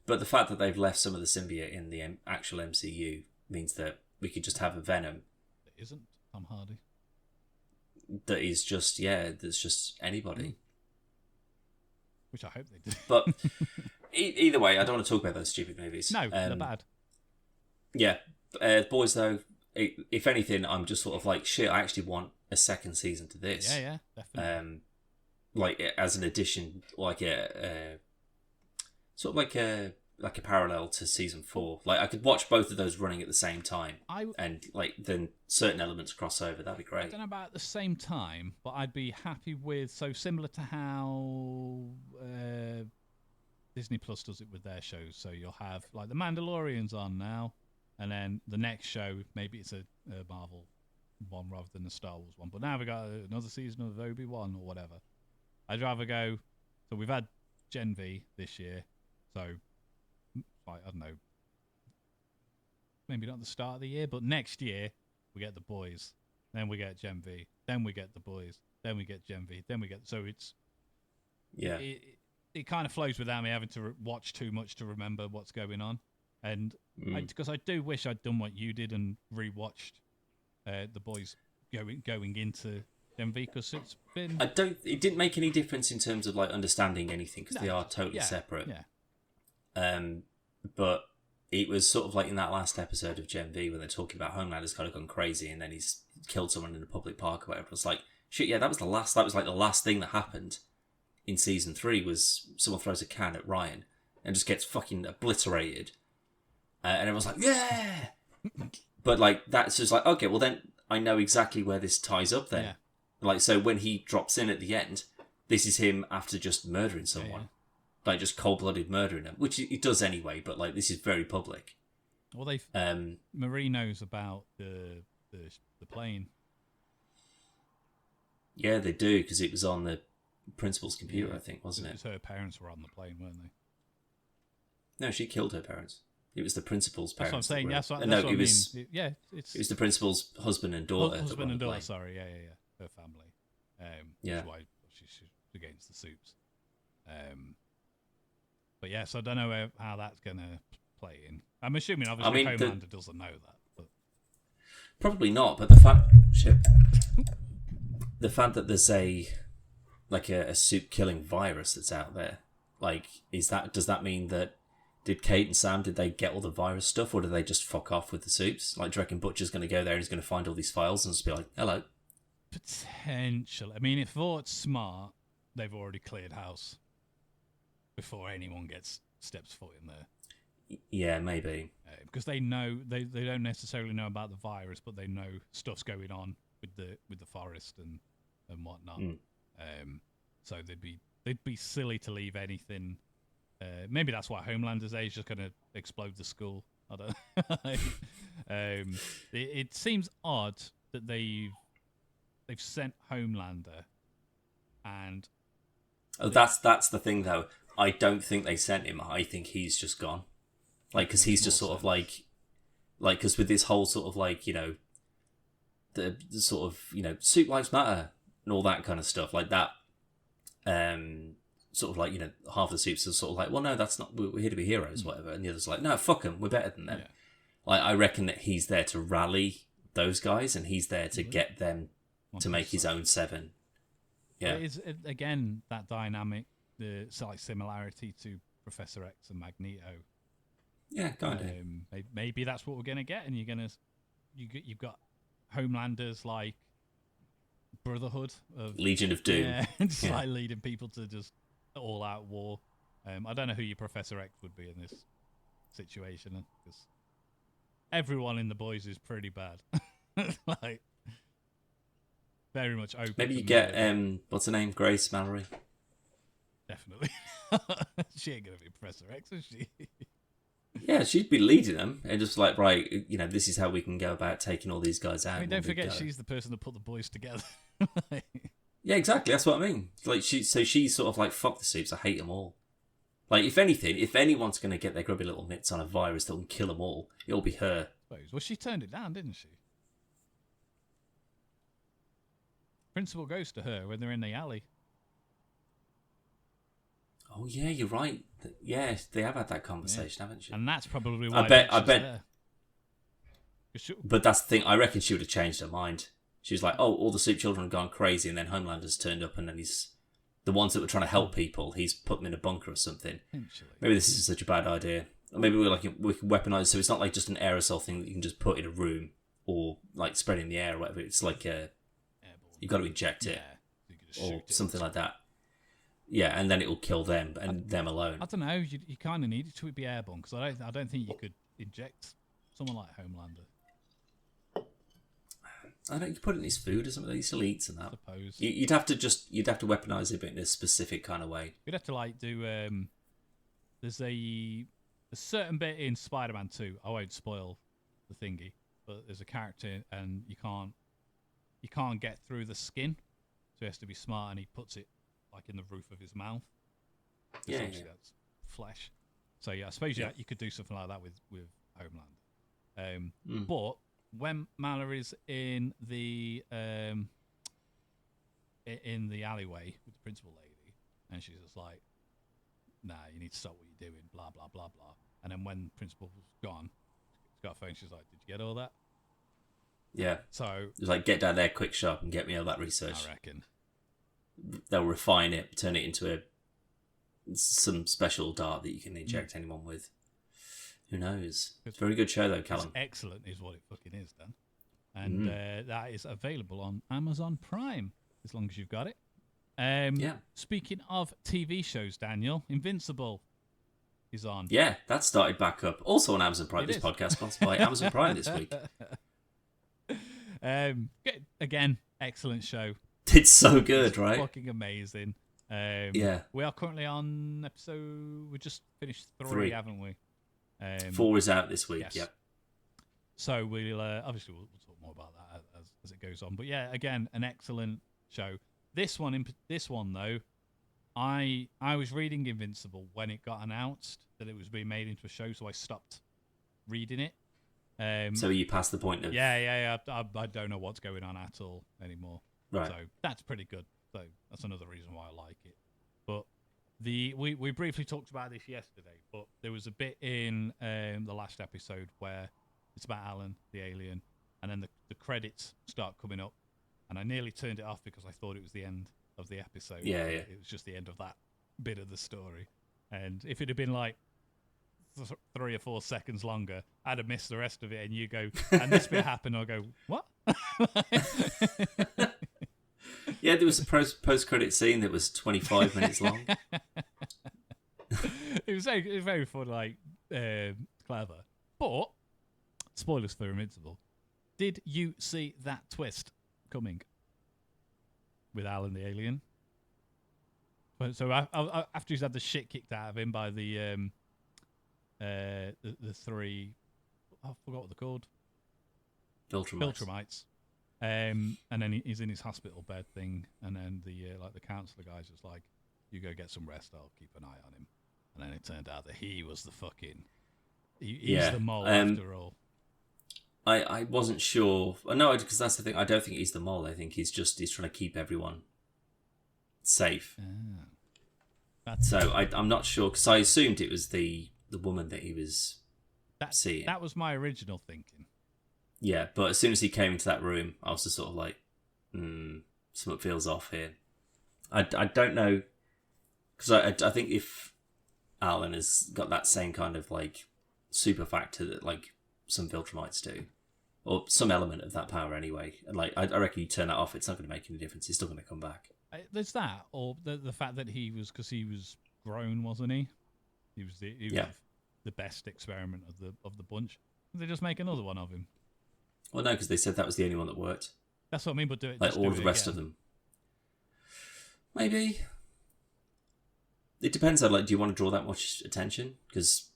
But the fact that they've left some of the symbiote in the actual MCU means that we could just have a Venom. It isn't Tom Hardy. That is just, that's just anybody. Which I hope they do. But either way, I don't want to talk about those stupid movies. No, they're bad. Yeah. Boys, though, if anything, I'm just sort of like, shit, I actually want a second season to this. Yeah, definitely. Like, as an addition, like a sort of like a parallel to season 4. Like, I could watch both of those running at the same time, and like then certain elements cross over. That'd be great. I don't know about at the same time, but I'd be happy with, so similar to how Disney Plus does it with their shows. So you'll have like the Mandalorian's on now, and then the next show maybe it's a Marvel one rather than a Star Wars one. But now we got another season of Obi-Wan or whatever. I'd rather go. So we've had Gen V this year. So, I don't know, maybe not the start of the year, but next year we get the boys, then we get Gen V, then we get the boys, then we get Gen V, then we get. So it's it kind of flows without me having to watch too much to remember what's going on, and because I do wish I'd done what you did and rewatched the boys going into Gen V, because it's been. It didn't make any difference in terms of like understanding anything because they are totally separate. Yeah. But it was sort of like in that last episode of Gen V when they're talking about Homelander's kind of gone crazy and then he's killed someone in a public park or whatever. It's like, shit, yeah, that was like the last thing that happened in season 3 was someone throws a can at Ryan and just gets fucking obliterated. And everyone's like, yeah! But like, that's just like, okay, well then I know exactly where this ties up then. Yeah. Like, so when he drops in at the end, this is him after just murdering someone. Yeah. Like, just cold-blooded murdering them, which he does anyway, but, like, this is very public. Well, Marie knows about the plane. Yeah, they do, because it was on the principal's computer, I think, wasn't it? Because her parents were on the plane, weren't they? No, she killed her parents. It was the principal's parents. That's what I'm saying. That's what I mean. It was the principal's husband and daughter. Husband and daughter, sorry. Yeah. Her family. Which is why she's against the Supes. But yeah, so I don't know how that's going to play in. I'm assuming, obviously, Homelander doesn't know that. But probably not, but the fact that there's a Supe killing virus that's out there, like, does that mean that did Kate and Sam, did they get all the virus stuff, or did they just fuck off with the Supes? Like, do you reckon Butcher's going to go there and he's going to find all these files and just be like, hello? Potentially. I mean, if Fort's smart, they've already cleared house before anyone steps foot in there. Yeah, maybe. Because they know, they don't necessarily know about the virus, but they know stuff's going on with the forest and whatnot. So they'd be silly to leave anything. Maybe that's why Homelander's age just going to explode the school. I don't. It seems odd that they've sent Homelander, and that's the thing though. I don't think they sent him. I think he's just gone. Like, because he's just sort of like because with this whole sort of like, you know, the sort of, you know, Supe Lives Matter and all that kind of stuff like that. Sort of like, you know, half the Supes are sort of like, well, no, that's not, we're here to be heroes, whatever. And the others are like, no, fuck them, we're better than them. Yeah. Like, I reckon that he's there to rally those guys, and he's there to get them to make his own seven. Yeah. It is, again, that dynamic, the like similarity to Professor X and Magneto. Yeah, kind of. Maybe that's what we're gonna get, and you've got Homelander's like Brotherhood of Legion of Doom, just like leading people to just all out war. I don't know who your Professor X would be in this situation, because everyone in the boys is pretty bad. Like, very much open. Maybe you get what's her name, Grace Mallory. Definitely. She ain't gonna be Professor X, is she? Yeah, she'd be leading them, and just like, right, you know, this is how we can go about taking all these guys out. I mean, don't forget, she's the person that put the boys together. Yeah, exactly. That's what I mean. Like, she's sort of like, fuck the Supes, I hate them all. Like, if anything, if anyone's going to get their grubby little mitts on a virus that will kill them all, it'll be her. Well, she turned it down, didn't she? Principal goes to her when they're in the alley. Oh yeah, you're right. Yeah, they have had that conversation, haven't you? And that's probably why I bet. There. But that's the thing. I reckon she would have changed her mind. She was like, "Oh, all the Supe children have gone crazy," and then Homelander's turned up, and then he's the ones that were trying to help people. He's put them in a bunker or something. Maybe this isn't such a bad idea. Or maybe we can weaponize, so it's not like just an aerosol thing that you can just put in a room or like spread in the air or whatever. It's like you've got to inject it or something like that. Yeah, and then it will kill them and them alone. I don't know. You kind of need it to be airborne, because I don't think you could inject someone like Homelander. I don't know. You put it in his food or something. He still eats and that. I suppose you'd have to weaponize it, but in a specific kind of way. You'd have to like do. There's a certain bit in Spider-Man 2. I won't spoil the thingy, but there's a character and you can't get through the skin, so he has to be smart, and he puts it like in the roof of his mouth. Yeah. That's flesh. So yeah, I suppose you could do something like that with Homeland. But when Mallory's in the alleyway with the principal lady, and she's just like, "Nah, you need to stop what you're doing." Blah blah blah blah. And then when principal's gone, she's got a phone. She's like, "Did you get all that?" Yeah. So it's like, get down there quick, sharp, and get me all that research. I reckon they'll refine it, turn it into some special dart that you can inject anyone with. Who knows? It's a very good show, though, Callum. It's excellent is what it fucking is, Dan. And that is available on Amazon Prime, as long as you've got it. Speaking of TV shows, Daniel, Invincible is on. Yeah, that started back up. Also on Amazon Prime. This podcast sponsored by Amazon Prime this week. Again, excellent show. It's so good, right? Fucking amazing. We are currently on episode. We just finished 3, haven't we? 4 is out this week. Yes. Yep. So we'll obviously we'll talk more about that as it goes on. But yeah, again, an excellent show. This one though, I was reading Invincible when it got announced that it was being made into a show, so I stopped reading it. So you passed the point of I don't know what's going on at all anymore. Right. So that's pretty good. So that's another reason why I like it. But we briefly talked about this yesterday, but there was a bit in the last episode where it's about Alan, the alien, and then the credits start coming up, and I nearly turned it off because I thought it was the end of the episode. Yeah. It was just the end of that bit of the story. And if it had been like 3 or 4 seconds longer, I'd have missed the rest of it. And you go, and this bit happened. I'll go, what? Yeah, there was a post-credit scene that was 25 minutes long. It was very fun, like clever. But spoilers for Invincible. Did you see that twist coming with Alan the alien? So after he's had the shit kicked out of him by the 3, I forgot what they're called. Viltrumites. And then he's in his hospital bed thing, and then the counselor guy's just like, "You go get some rest. I'll keep an eye on him." And then it turned out that he was the fucking he's the mole after all. I wasn't sure. No, because that's the thing. I don't think he's the mole. I think he's trying to keep everyone safe. So I'm not sure, because I assumed it was the woman that he was seeing. That was my original thinking. Yeah, but as soon as he came into that room, I was just sort of like, something feels off here. I don't know, because I think if Alan has got that same kind of like super factor that like some Viltrumites do, or some element of that power anyway, and like I reckon you turn that off, it's not going to make any difference. He's still going to come back. There's that, or the fact that he was grown, wasn't he? He was the best experiment of the bunch. They just make another one of him. Well, no, because they said that was the only one that worked. That's what I mean, but do it like all of the rest of them. Maybe. It depends. Do you want to draw that much attention? Because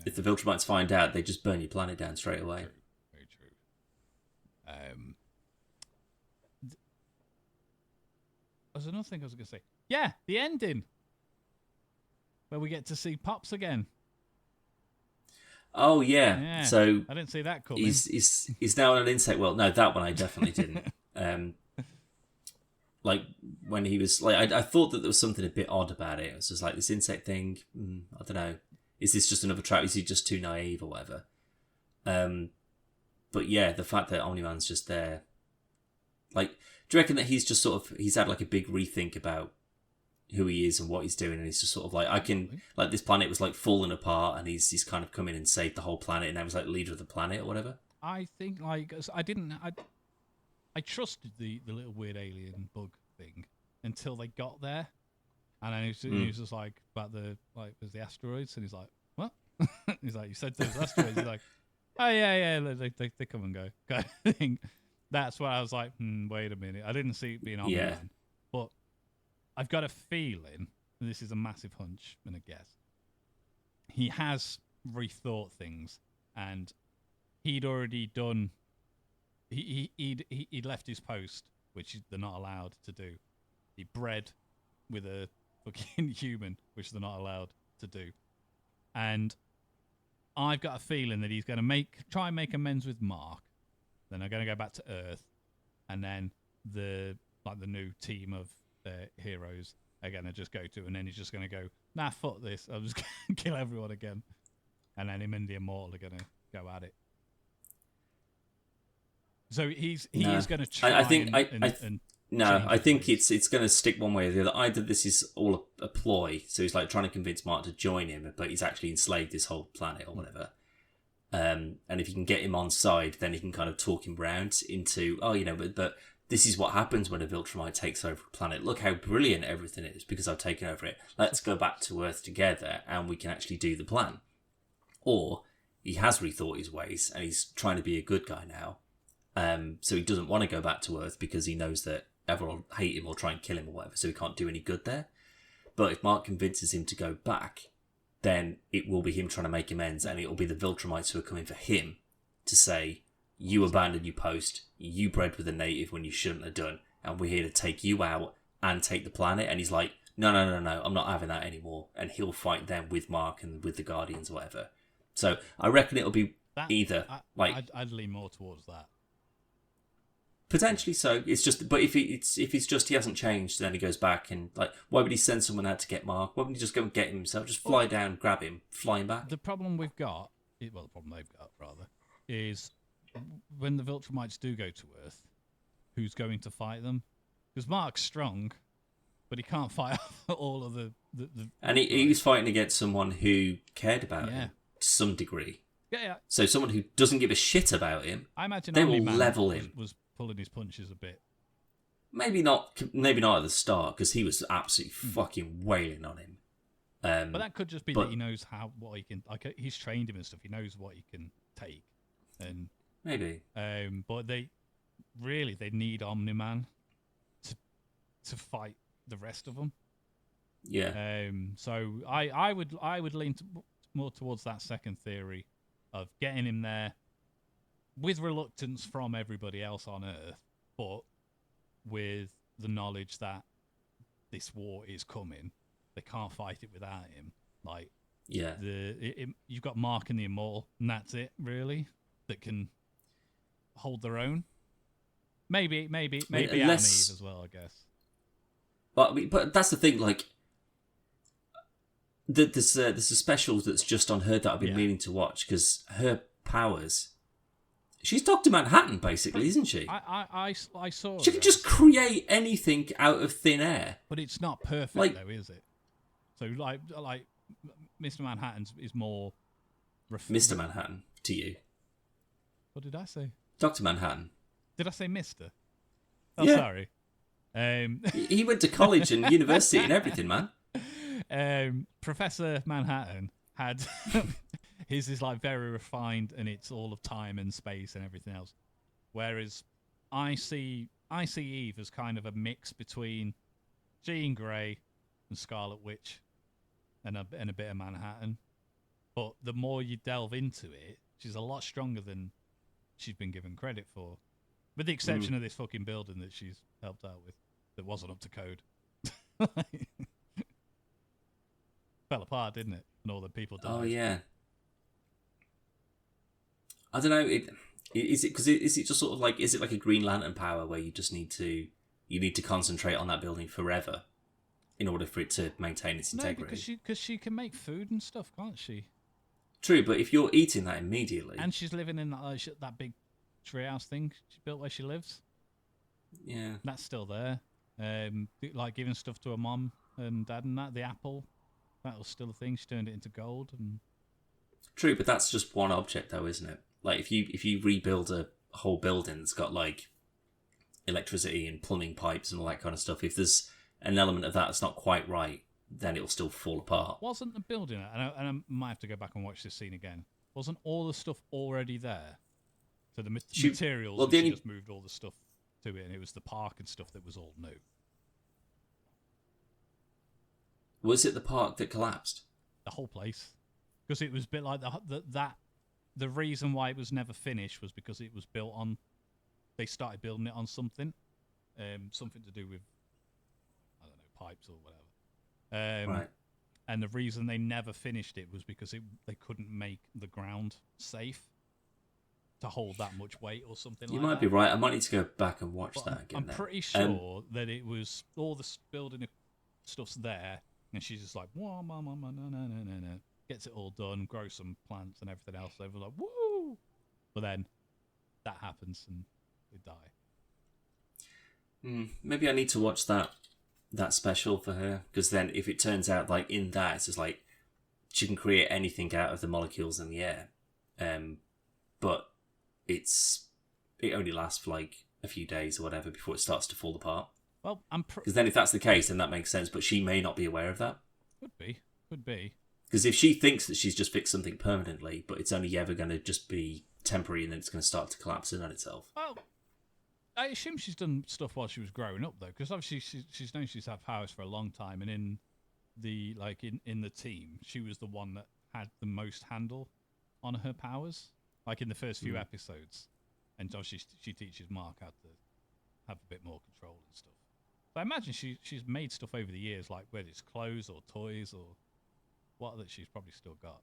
if the Viltrumites find out, they just burn your planet down straight away. Very true. There's another thing I was going to say. Yeah, the ending, where we get to see Pops again. Oh yeah. So I didn't see that coming. He's now in an insect world. No, that one I definitely didn't. Like when he was like, I thought that there was something a bit odd about it. It was just like this insect thing. I don't know. Is this just another trap? Is he just too naive or whatever? But yeah, the fact that Omni-Man's just there. Like, do you reckon that he's had like a big rethink about who he is and what he's doing, and he's just sort of like, like this planet was like falling apart, and he's kind of come in and saved the whole planet, and now he's like leader of the planet or whatever. I think I trusted the little weird alien bug thing until they got there, and then he was just like about there's the asteroids, and he's like, what? He's like, you said there's asteroids. He's like, oh yeah, they come and go kind of thing. That's why I was like, wait a minute, I didn't see it being on man, but I've got a feeling, and this is a massive hunch and a guess, he has rethought things, and he'd already done. He'd left his post, which they're not allowed to do. He bred with a fucking human, which they're not allowed to do. And I've got a feeling that he's going to try and make amends with Mark. Then they're going to go back to Earth, and then the new team of heroes are going to just go to, and then he's just going to go, nah, fuck this, I'll just kill everyone again. And then him and the Immortal are going to go at it. So he is going to try. I think it's going to stick one way or the other. Either this is all a ploy, so he's like trying to convince Mark to join him, but he's actually enslaved this whole planet or whatever. And if you can get him on side, then he can kind of talk him round into, but this is what happens when a Viltrumite takes over a planet. Look how brilliant everything is because I've taken over it. Let's go back to Earth together and we can actually do the plan. Or he has rethought his ways and he's trying to be a good guy now. So he doesn't want to go back to Earth because he knows that everyone will hate him or try and kill him or whatever, so he can't do any good there. But if Mark convinces him to go back, then it will be him trying to make amends, and it will be the Viltrumites who are coming for him to say, you abandoned your post, you bred with a native when you shouldn't have done, and we're here to take you out and take the planet. And he's like, no, I'm not having that anymore. And he'll fight them with Mark and with the Guardians or whatever. So I reckon it'll be I'd lean more towards that. Potentially so. It's just, but if it's just he hasn't changed, then he goes back and like, why would he send someone out to get Mark? Why wouldn't he just go and get him himself? Just fly down, grab him, fly him back. The problem we've got, well, the problem they've got rather, is when the Viltrumites do go to Earth, who's going to fight them? Because Mark's strong, but he can't fight all of the and he was fighting against someone who cared about him to some degree. Yeah. So someone who doesn't give a shit about him, I imagine they will level him. Was pulling his punches a bit. Maybe not at the start, because he was absolutely fucking wailing on him. But that could just be that he knows what he can. Like he's trained him and stuff. He knows what he can take, and maybe. But they need Omni-Man to fight the rest of them. Yeah. So I would lean more towards that second theory of getting him there with reluctance from everybody else on Earth, but with the knowledge that this war is coming. They can't fight it without him. Like, yeah, you've got Mark and the Immortal, and that's it, really, that can hold their own. Maybe Adam and Eve as well, I guess. But that's the thing, like, there's a special that's just on her that I've been meaning to watch, because her powers... She's Dr. Manhattan, basically, isn't she? I saw. She can just create anything out of thin air. But it's not perfect, though, is it? So, like Mr. Manhattan is more... Mr. Manhattan, to you. What did I say? Dr. Manhattan. Did I say Mr.? Oh, yeah. Sorry. He went to college and university and everything, man. Professor Manhattan had... His is like very refined, and it's all of time and space and everything else. Whereas I see Eve as kind of a mix between Jean Grey and Scarlet Witch, and a bit of Manhattan. But the more you delve into it, she's a lot stronger than she's been given credit for, with the exception of this fucking building that she's helped out with that wasn't up to code. Fell apart, didn't it? And all the people died. Oh yeah. I don't know. Is it just sort of like, is it like a Green Lantern power where you just need to concentrate on that building forever in order for it to maintain its integrity? No, because she can make food and stuff, can't she? True, but if you're eating that immediately, and she's living in that big treehouse thing she built where she lives. Yeah, that's still there. Like giving stuff to her mom and dad and that, the apple, that was still a thing. She turned it into gold. And true, but that's just one object, though, isn't it? Like if you rebuild a whole building that's got like electricity and plumbing pipes and all that kind of stuff, if there's an element of that that's not quite right, then it'll still fall apart. Wasn't the building, and I might have to go back and watch this scene again, wasn't all the stuff already there? So the materials, well, she just moved all the stuff to it, and it was the park and stuff that was all new. Was it the park that collapsed? The whole place. Because it was a bit like the reason why it was never finished was because it was built on... They started building it on something. Something to do with, I don't know, pipes or whatever. Right. And the reason they never finished it was because they couldn't make the ground safe to hold that much weight or something like that. You might be right. I might need to go back and watch that again. I'm pretty sure that it was all the building stuff's there, and she's just like, whoa, mama, no. Gets it all done, grows some plants and everything else. They were like, woo! But then that happens and they die. Maybe I need to watch that special for her, because then if it turns out like in that it's just like she can create anything out of the molecules in the air, but it only lasts for like a few days or whatever before it starts to fall apart. Well, because then if that's the case, then that makes sense, but she may not be aware of that. Could be. Because if she thinks that she's just fixed something permanently, but it's only ever going to just be temporary and then it's going to start to collapse in on itself. Well, I assume she's done stuff while she was growing up, though, because obviously she's known she's had powers for a long time, and in the team, she was the one that had the most handle on her powers, like in the first few episodes. And obviously she teaches Mark how to have a bit more control and stuff. So I imagine she's made stuff over the years, like whether it's clothes or toys or what that she's probably still got.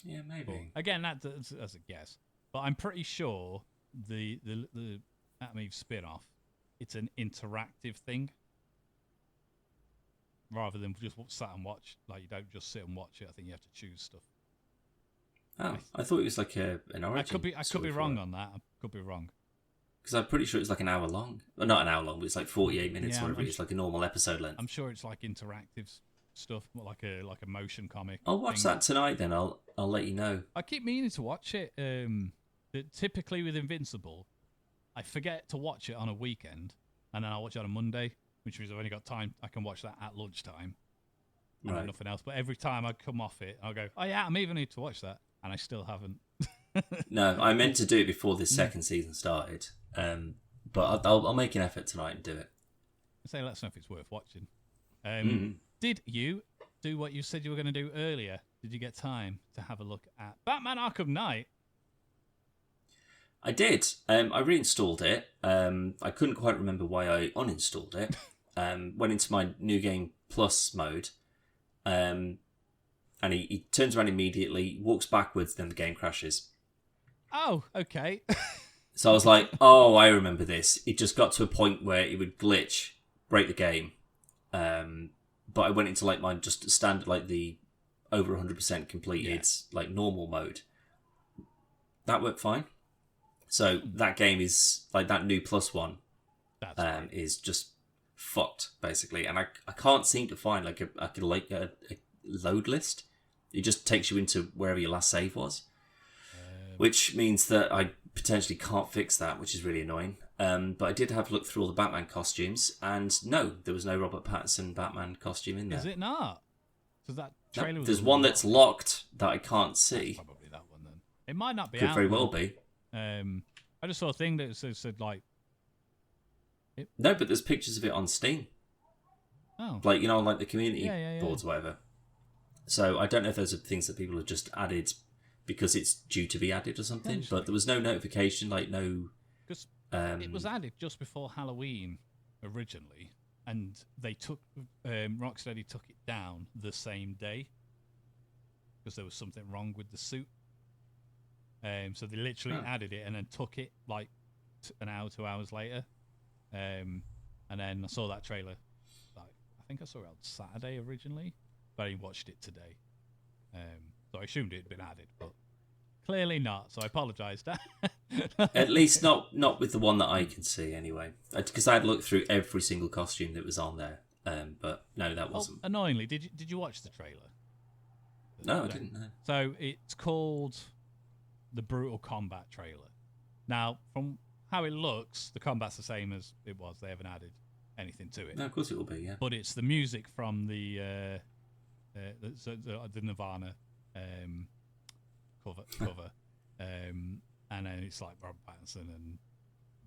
Yeah, maybe. But again, that's a guess, but I'm pretty sure the Adam Eve spin-off, it's an interactive thing rather than just sat and watch. Like, you don't just sit and watch it. I think you have to choose stuff. Oh, I thought it was like an origin. I could be wrong on that. I could be wrong. Because I'm pretty sure it's like an hour long. Well, not an hour long, but it's like 48 minutes, whatever. It's like a normal episode length. I'm sure it's like interactive stuff, like a motion comic. I'll watch that tonight. Then I'll let you know. I keep meaning to watch it. Typically with Invincible, I forget to watch it on a weekend, and then I'll watch it on a Monday, which means I've only got time. I can watch that at lunchtime, and nothing else. But every time I come off it, I'll go, "Oh yeah, I'm even need to watch that," and I still haven't. No, I meant to do it before this second season started, but I'll make an effort tonight and do it. Say, let us know if it's worth watching. Did you do what you said you were going to do earlier? Did you get time to have a look at Batman Arkham Knight? I did. I reinstalled it. I couldn't quite remember why I uninstalled it. Went into my New Game Plus mode, and he turns around immediately, walks backwards, then the game crashes. Oh, okay. So I was like, oh, I remember this. It just got to a point where it would glitch, break the game. But I went into like my just standard, like the over 100% completed, like normal mode. That worked fine. So that game is like that new plus one. Is just fucked basically, and I can't seem to find like a load list. It just takes you into wherever your last save was, which means that I potentially can't fix that, which is really annoying. But I did have a look through all the Batman costumes, and no, there was no Robert Pattinson Batman costume in there. Is it not? So that trailer was there's one that's locked that I can't see. That's probably that one then. It might not be Could out. very well be. I just saw a thing that said like. No, but there's pictures of it on Steam. Oh. Like, you know, like the community boards or whatever. So I don't know if those are things that people have just added because it's due to be added or something, but there was no notification, like no... Because it was added just before Halloween originally, and they took... Rocksteady took it down the same day because there was something wrong with the suit. So they literally added it and then took it like an hour, 2 hours later. And then I saw that trailer. Like, I think I saw it on Saturday originally, but I watched it today. So I assumed it had been added, but clearly not. So I apologise. At least not with the one that I can see, anyway. Because I had looked through every single costume that was on there. But no, that wasn't. Annoyingly, did you watch the trailer? No, I didn't know. So it's called the Brutal Combat trailer. Now, from how it looks, the combat's the same as it was. They haven't added anything to it. No, of course it will be, yeah. But it's the music from the Nirvana cover. And then it's like Robert Pattinson and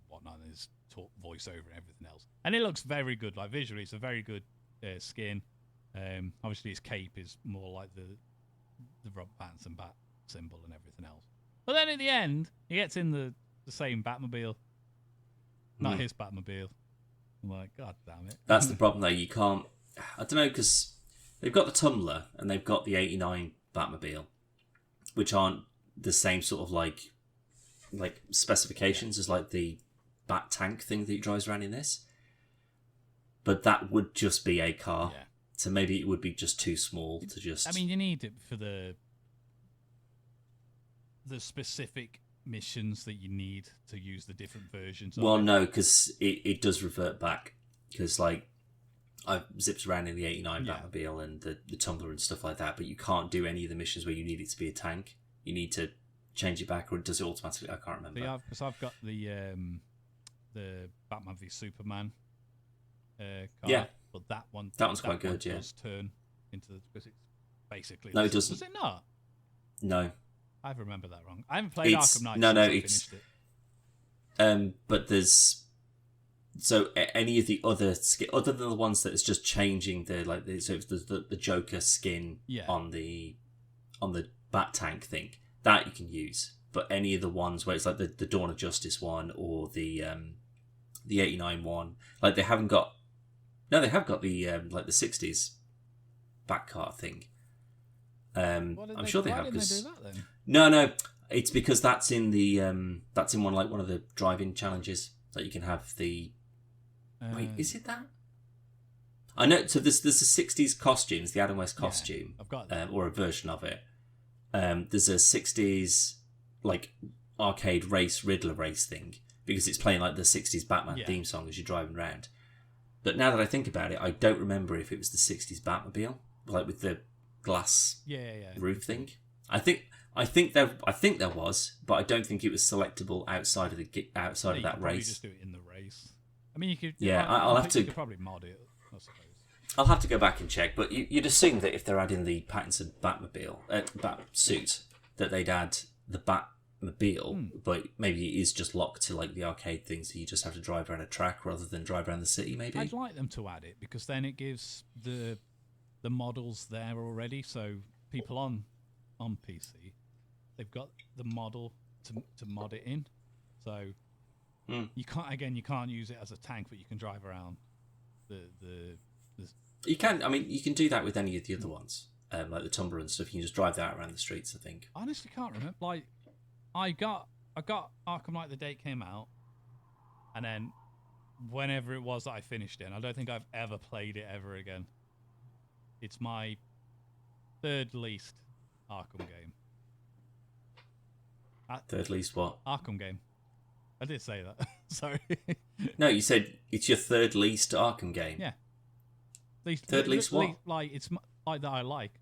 whatnot, and his voiceover and everything else. And it looks very good. Like, visually, it's a very good skin. Obviously, his cape is more like the Robert Pattinson bat symbol and everything else. But then at the end, he gets in the same Batmobile. Not his Batmobile. I'm like, God damn it. That's the problem, though. You can't... I don't know, because they've got the Tumbler and they've got the 89 Batmobile, which aren't the same sort of like specifications as like the Bat Tank thing that he drives around in this. But that would just be a car. Yeah. So maybe it would be just too small to just... I mean, you need it for the specific missions that you need to use the different versions. Well, no, because it does revert back. Because, like, I've zipped around in the 89 Batmobile and the Tumbler and stuff like that, but you can't do any of the missions where you need it to be a tank. You need to change it back, or does it automatically? I can't remember. Because I've got the Batman v Superman car. Yeah. But that one's quite good, yeah. Does turn into because it's basically... No, it doesn't. Does it not? No. I remember that wrong. I haven't played Arkham Knight since I finished it. But there's... So any of the other than the ones that is just changing the Joker skin on the Bat Tank thing, that you can use. But any of the ones where it's like the Dawn of Justice one or the 89 one, like they haven't got... No, they have got the like the 60s Batcar thing. I'm sure they have. Why didn't they do that then? No, it's because that's in the one of the driving challenges. Like you can have the. Wait, Uh, is it that? I know. So there's the '60s costumes, the Adam West Yeah, costume, I've got that. or a version of it. There's a '60s like arcade race Riddler race thing because it's playing like the '60s Batman theme song as you're driving around. But now that I think about it, I don't remember if it was the '60s Batmobile, like with the glass roof thing. I think there was, but I don't think it was selectable outside of that race. Just do it in the race. I mean, you could. Yeah, I'll have to. You could probably mod it, I suppose. I'll have to go back and check, but you'd assume that if they're adding the Pattinson Batmobile, Bat suit, that they'd add the Batmobile, but maybe it is just locked to like the arcade thing, so you just have to drive around a track rather than drive around the city. Maybe I'd like them to add it because then it gives the models there already, so people on PC, they've got the model to mod it in. So you can't use it as a tank, but you can drive around the You can. I mean, you can do that with any of the other ones, like the Tumbler and stuff. You can just drive that around the streets, I think. I honestly can't remember. Like, I got Arkham Knight the day it came out, and then whenever it was that I finished it, and I don't think I've ever played it ever again. It's my third least Arkham game. Third least what? Arkham game. I did say that. Sorry. No, you said it's your third least Arkham game. Yeah. Third least what? Like it's like that I like.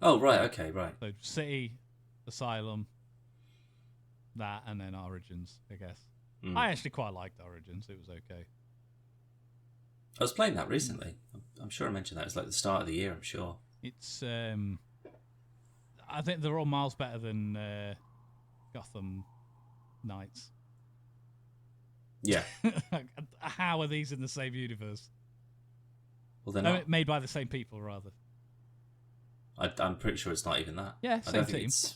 Oh right, okay, right. So City, Asylum, that, and then Origins, I guess. I actually quite liked Origins. It was okay. I was playing that recently. I'm sure I mentioned that. It was like the start of the year, I'm sure. It's I think they're all miles better than Gotham Knights. Yeah. How are these in the same universe? Well, they're not. Made by the same people, rather. I'm pretty sure it's not even that. Yeah, I same don't think team. it's.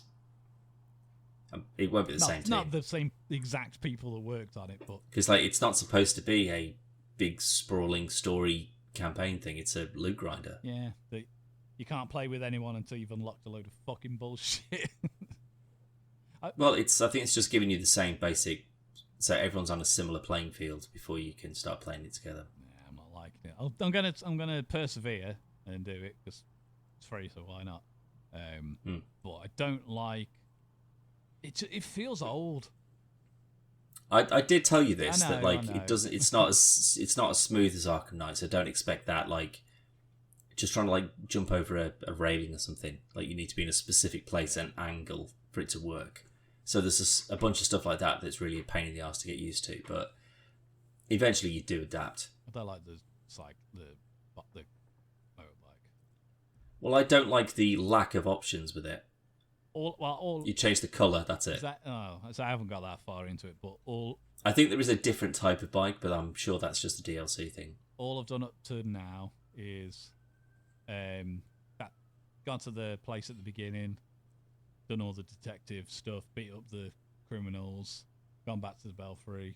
It won't be the same team. Not the same exact people that worked on it, but because like it's not supposed to be a big sprawling story campaign thing. It's a loot grinder. Yeah, you can't play with anyone until you've unlocked a load of fucking bullshit. Well, I think it's just giving you the same basic, so everyone's on a similar playing field before you can start playing it together. Yeah, I'm not liking it. I'm gonna persevere and do it because it's free, so why not? But I don't like it. It feels old. I did tell you this, that like I know. it doesn't. It's not as smooth as Arkham Knight. So don't expect that. Like just trying to like jump over a railing or something. Like you need to be in a specific place and angle for it to work. So there's a bunch of stuff like that that's really a pain in the ass to get used to. But eventually you do adapt. I don't like the motorbike. Well, I don't like the lack of options with it. You change the colour, that's it. So I haven't got that far into it, but I think there is a different type of bike, but I'm sure that's just a DLC thing. All I've done up to now is gone to the place at the beginning, done all the detective stuff, beat up the criminals, gone back to the Belfry,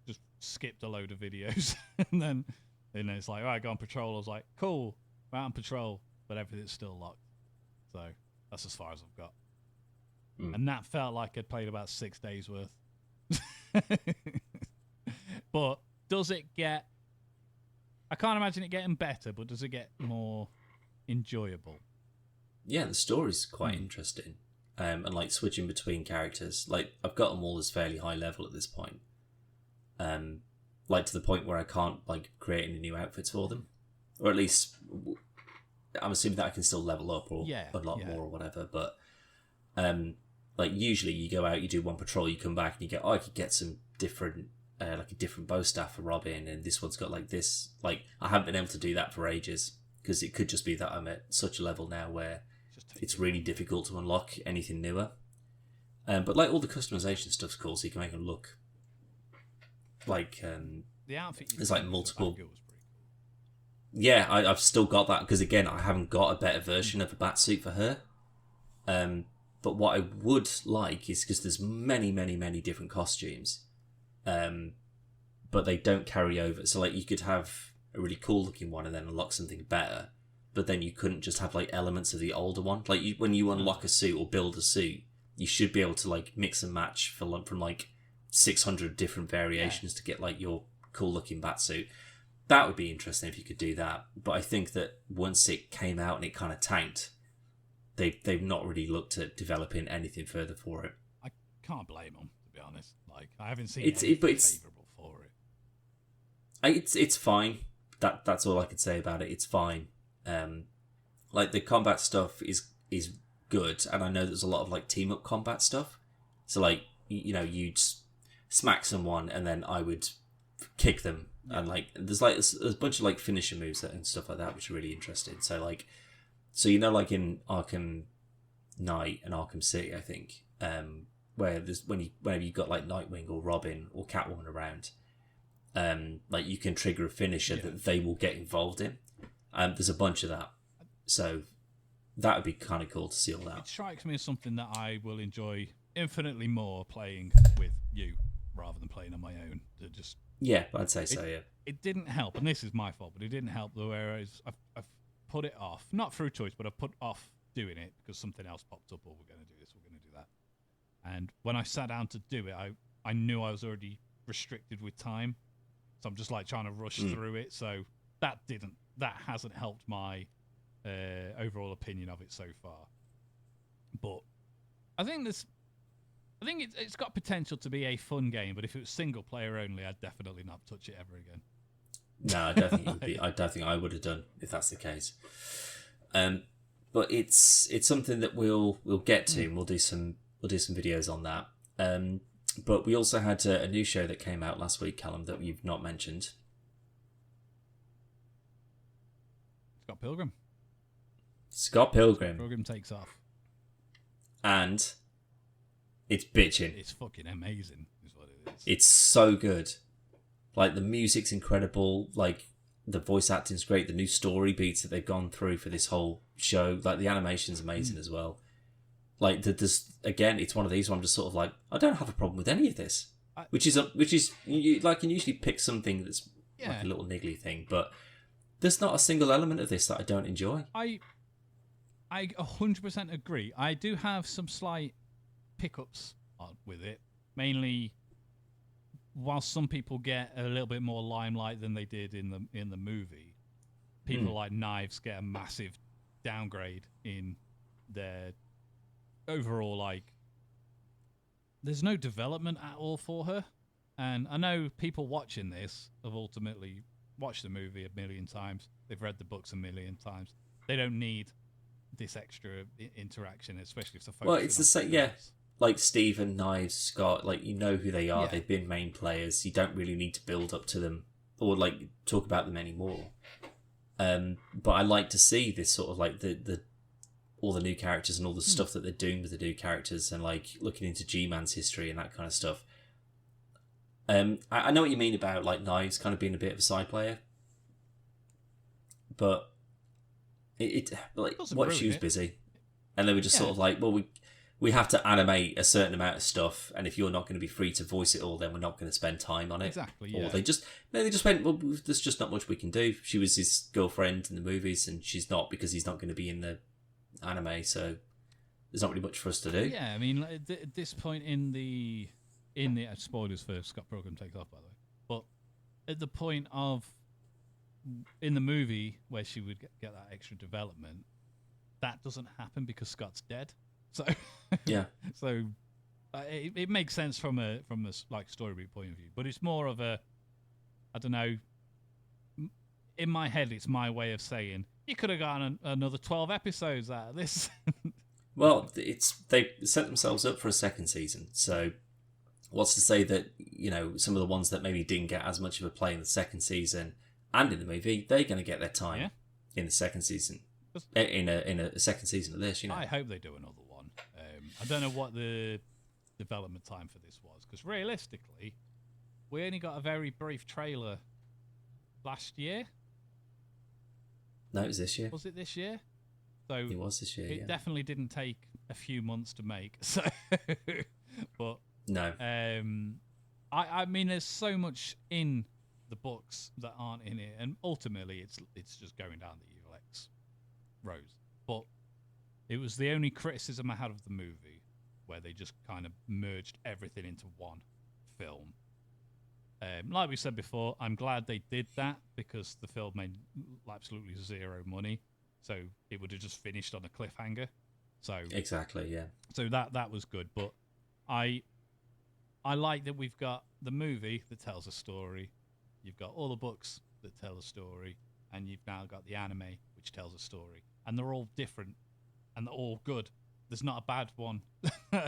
just skipped a load of videos, and then it's like, all right, go on patrol. I was like, cool, we're out on patrol, but everything's still locked. So that's as far as I've got. And that felt like I'd played about 6 days worth. But does it get... I can't imagine it getting better, but does it get more enjoyable? Yeah, the story's quite interesting. And like switching between characters. Like I've got them all as fairly high level at this point. Like to the point where I can't like create any new outfits for them. Or at least I'm assuming that I can still level up or unlock more or whatever. But like usually you go out, you do one patrol, you come back and you go, I could get some different like a different bow staff for Robin, and this one's got like this. Like I haven't been able to do that for ages because it could just be that I'm at such a level now where it's really difficult to unlock anything newer. But like all the customization stuff's cool, so you can make them look like the outfit. There's like multiple. Was pretty cool. Yeah, I've still got that because again I haven't got a better version of a batsuit for her. But what I would like is because there's many different costumes, but they don't carry over. So like you could have a really cool looking one and then unlock something better, but then you couldn't just have like elements of the older one. Like when you unlock a suit or build a suit, you should be able to like mix and match from like 600 different variations to get like your cool looking batsuit. That would be interesting if you could do that. But I think that once it came out and it kind of tanked, they've not really looked at developing anything further for it. I can't blame them, to be honest. Like, I haven't seen anything favourable for it. It's fine. That's all I could say about it. It's fine. Like the combat stuff is good, and I know there's a lot of like team up combat stuff. So like you'd smack someone and then I would kick them, and like there's a bunch of like finisher moves and stuff like that which are really interesting. So like like in Arkham Knight and Arkham City, I think, where there's whenever you've got like Nightwing or Robin or Catwoman around, like you can trigger a finisher that they will get involved in. There's a bunch of that, so that would be kind of cool to see all that. It strikes me as something that I will enjoy infinitely more playing with you rather than playing on my own. I'd say so. Yeah, it didn't help, and this is my fault, but it didn't help. Whereas I've put it off, not through choice, but I've put off doing it because something else popped up. Or we're going to do this, we're going to do that. And when I sat down to do it, I knew I was already restricted with time, so I'm just like trying to rush through it. So that hasn't helped my overall opinion of it so far. But I think it's got potential to be a fun game. But if it was single player only, I'd definitely not touch it ever again. No, I don't think it would be. I don't think I would have done if that's the case. But it's something that we'll get to, and we'll do some videos on that. But we also had a new show that came out last week, Callum, that you've not mentioned. Scott Pilgrim. Pilgrim takes off. And it's bitching. It's fucking amazing, is what it is. It's so good. Like, the music's incredible. Like, the voice acting's great. The new story beats that they've gone through for this whole show. Like, the animation's amazing as well. Like, again, it's one of these where I'm just sort of like, I don't have a problem with any of this. Which is you can usually pick something that's like a little niggly thing, but there's not a single element of this that I don't enjoy. I 100% agree. I do have some slight pickups with it. Mainly, while some people get a little bit more limelight than they did in the movie, people like Knives get a massive downgrade in their overall, like, there's no development at all for her. And I know people watching this have ultimately watched the movie a million times. They've read the books a million times. They don't need this extra interaction, especially if the it's the same. Yeah, like Steve and Knives, Scott. Like, you know who they are. Yeah. They've been main players. You don't really need to build up to them or like talk about them anymore. But I like to see this sort of like the all the new characters and all the stuff that they're doing with the new characters, and like looking into G-Man's history and that kind of stuff. I know what you mean about like Knives kind of being a bit of a side player, but it like what she was busy, and they were just sort of like, well, we have to animate a certain amount of stuff, and if you're not going to be free to voice it all, then we're not going to spend time on it. Exactly. Yeah. Or they just went, well, there's just not much we can do. She was his girlfriend in the movies, and she's not, because he's not going to be in the anime, so there's not really much for us to do. Yeah, I mean, at this point in the spoilers for Scott Pilgrim Takes Off, by the way, but at the point of in the movie where she would get that extra development, that doesn't happen because Scott's dead. So yeah, so it makes sense from a like story point of view, but it's more of a, I don't know. In my head, it's my way of saying you could have gotten another 12 episodes out of this. Well, they set themselves up for a second season, so what's to say that, you know, some of the ones that maybe didn't get as much of a play in the second season and in the movie, they're going to get their time in the second season, in a second season of this. You know, I hope they do another one. I don't know what the development time for this was, because realistically, we only got a very brief trailer last year. No, it was this year. Was it this year? So it was this year. It definitely didn't take a few months to make. So, but no. I mean, there's so much in the books that aren't in it, and ultimately, it's just going down the Evil X road. But it was the only criticism I had of the movie, where they just kind of merged everything into one film. Like we said before, I'm glad they did that because the film made absolutely zero money, so it would have just finished on a cliffhanger. So exactly, yeah. So that was good, but I like that we've got the movie that tells a story, you've got all the books that tell a story, and you've now got the anime which tells a story, and they're all different and they're all good. There's not a bad one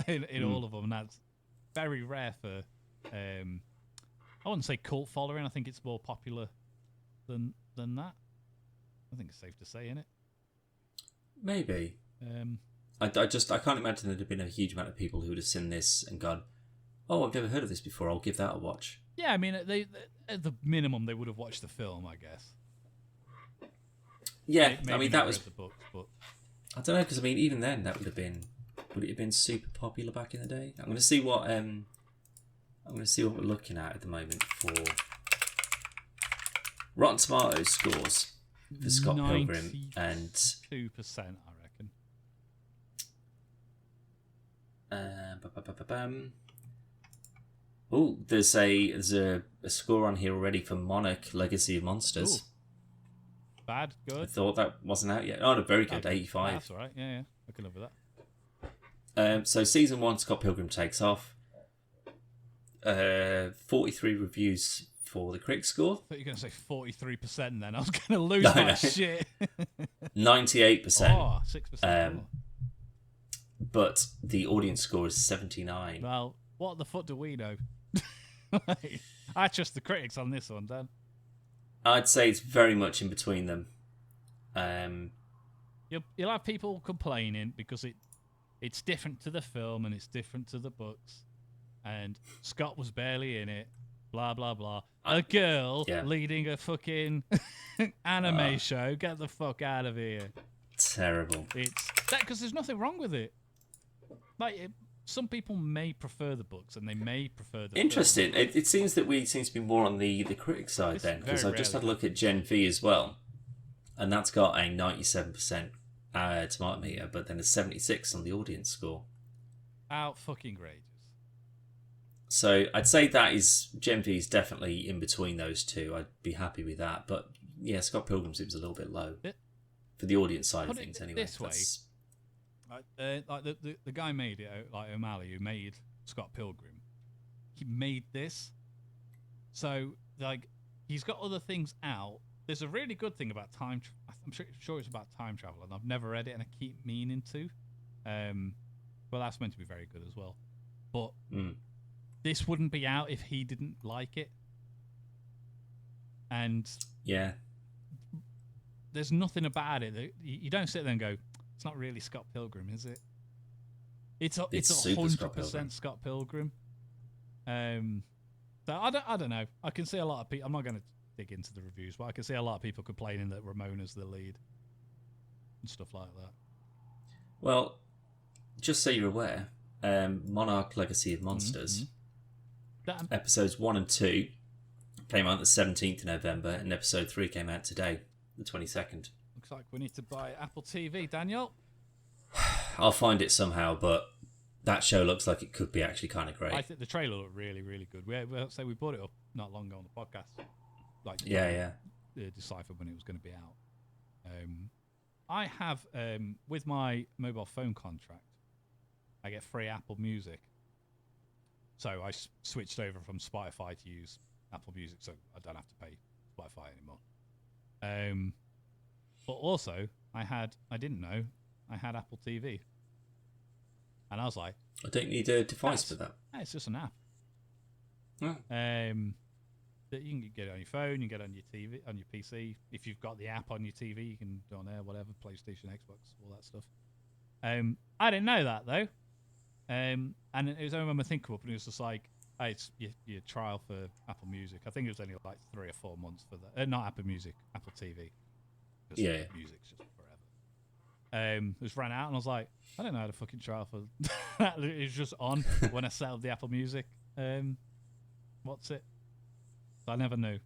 in all of them, and that's very rare for. I wouldn't say cult following. I think it's more popular than that. I think it's safe to say, isn't it? Maybe. I can't imagine there'd have been a huge amount of people who would have seen this and gone, "Oh, I've never heard of this before. I'll give that a watch." Yeah, I mean, they at the minimum they would have watched the film, I guess. Yeah, Maybe I mean that was the books, but I don't know, because I mean even then that would it have been super popular back in the day? I'm going to see what we're looking at the moment for Rotten Tomatoes scores for Scott Pilgrim, and 2%, I reckon. Oh, there's a score on here already for Monarch: Legacy of Monsters. Ooh. Bad, good. I thought that wasn't out yet. Oh, no, very good, 85. That's all right. Yeah, I can live with that. So season 1, Scott Pilgrim takes off. 43 reviews for the critic score. I thought you were going to say 43%. Then I was going to lose my shit. 98%. Oh, 6%. But the audience score is 79. Well, what the fuck do we know? I trust the critics on this one, Dan. I'd say it's very much in between them. You'll have people complaining because it's different to the film and it's different to the books, and Scott was barely in it. Blah blah blah. A girl leading a fucking anime show. Get the fuck out of here. Terrible. It's that because there's nothing wrong with it. Some people may prefer the books and they may prefer the Interesting. It seems that we seem to be more on the critic side then, because I've just had a look at Gen V as well, and that's got a 97% tomato meter, but then a 76 on the audience score. Out fucking outrageous. So I'd say that is Gen V is definitely in between those two. I'd be happy with that, but yeah, Scott Pilgrim's it was a little bit low for the audience side of things. Anyway, this way. Like the guy made it, like O'Malley, who made Scott Pilgrim, he made this. So like he's got other things out. There's a really good thing about time. I'm sure it's about time travel, and I've never read it, and I keep meaning to. Well, that's meant to be very good as well. But this wouldn't be out if he didn't like it. And yeah, there's nothing about it that you don't sit there and go, it's not really Scott Pilgrim, is it? It's 100% Scott Pilgrim. So I don't know. I can see a lot of people. I'm not going to dig into the reviews, but I can see a lot of people complaining that Ramona's the lead and stuff like that. Well, just so you're aware, Monarch: Legacy of Monsters, episodes 1 and 2 came out the 17th of November, and episode 3 came out today, the 22nd. Looks like we need to buy Apple TV, Daniel. I'll find it somehow, but that show looks like it could be actually kind of great. I think the trailer looked really, really good. We brought it up not long ago on the podcast. Deciphered when it was going to be out. I have, with my mobile phone contract, I get free Apple Music. So I switched over from Spotify to use Apple Music, so I don't have to pay Spotify anymore. But also, I didn't know I had Apple TV. And I was like, I don't need a device for that. It's just an app. Oh. That you can get it on your phone, you can get it on your TV, on your PC. If you've got the app on your TV, you can do it on there, whatever, PlayStation, Xbox, all that stuff. I didn't know that though. And it was only when I think up, and it was just like, hey, it's your trial for Apple Music. I think it was only like 3 or 4 months for that. Not Apple Music, Apple TV. Yeah. Music's just forever. It was ran out, and I was like, I don't know how to fucking trial for that. It was just on when I set up the Apple Music. What's it? So I never knew.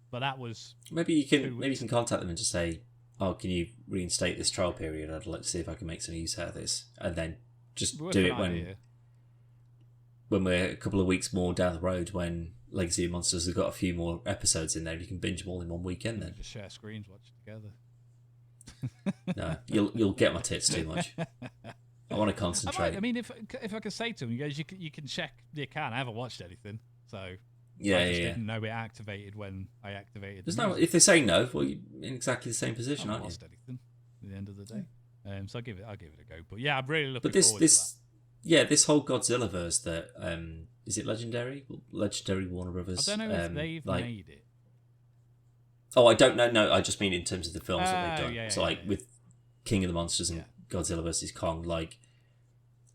But that was maybe you can contact them and just say, oh, can you reinstate this trial period? I'd like to see if I can make some use out of this, and then just do it when. when we're a couple of weeks more down the road, when Legacy of Monsters has got a few more episodes in there, you can binge them all in one weekend. Then just share screens, watch it together. No, you'll get my tits too much. I want to concentrate. I mean, if I could say to him, you can check the account. I haven't watched anything, so I just didn't know it activated when I activated. There's no. If they say no, well, you're in exactly the same position, aren't you? Lost anything at the end of the day. So I'll give it a go. But yeah, I'm really looking forward to that. Yeah, this whole Godzilla verse that is it Legendary Warner Brothers? I don't know if they've made it. Oh, I don't know. No, I just mean in terms of the films that they've done. With King of the Monsters and Godzilla versus Kong,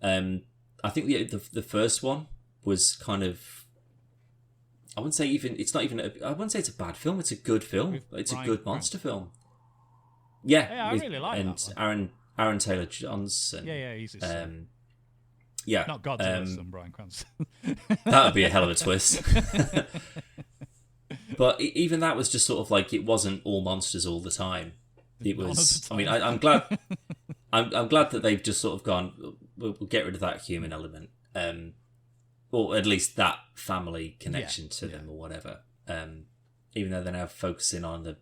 I think the first one was kind of, I wouldn't say I wouldn't say it's a bad film. It's a good film. It's a good monster film. Yeah, I really like that one. Aaron Taylor Johnson. Yeah, he's his son. Yeah, not Godzilla's son, Bryan Cranston. That would be a hell of a twist. But even that was just sort of like, it wasn't all monsters all the time. It was. I mean, I'm glad. I'm glad that they've just sort of gone. We'll get rid of that human element, or at least that family connection to them, or whatever. Even though they're now focusing on the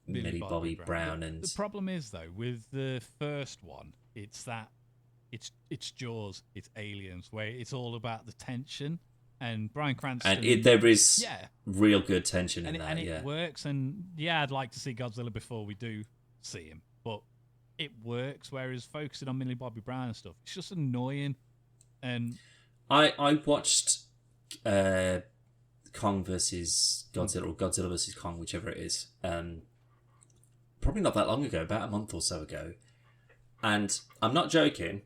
Millie Bobby Brown and the problem is though with the first one, it's Jaws, it's Aliens, where it's all about the tension. And Bryan Cranston, and there is real good tension in that, and it works. And I'd like to see Godzilla before we do see him, but it works. Whereas focusing on Millie Bobby Brown and stuff, it's just annoying. And I watched Kong versus Godzilla, or Godzilla versus Kong, whichever it is. Probably not that long ago, about a month or so ago, and I'm not joking.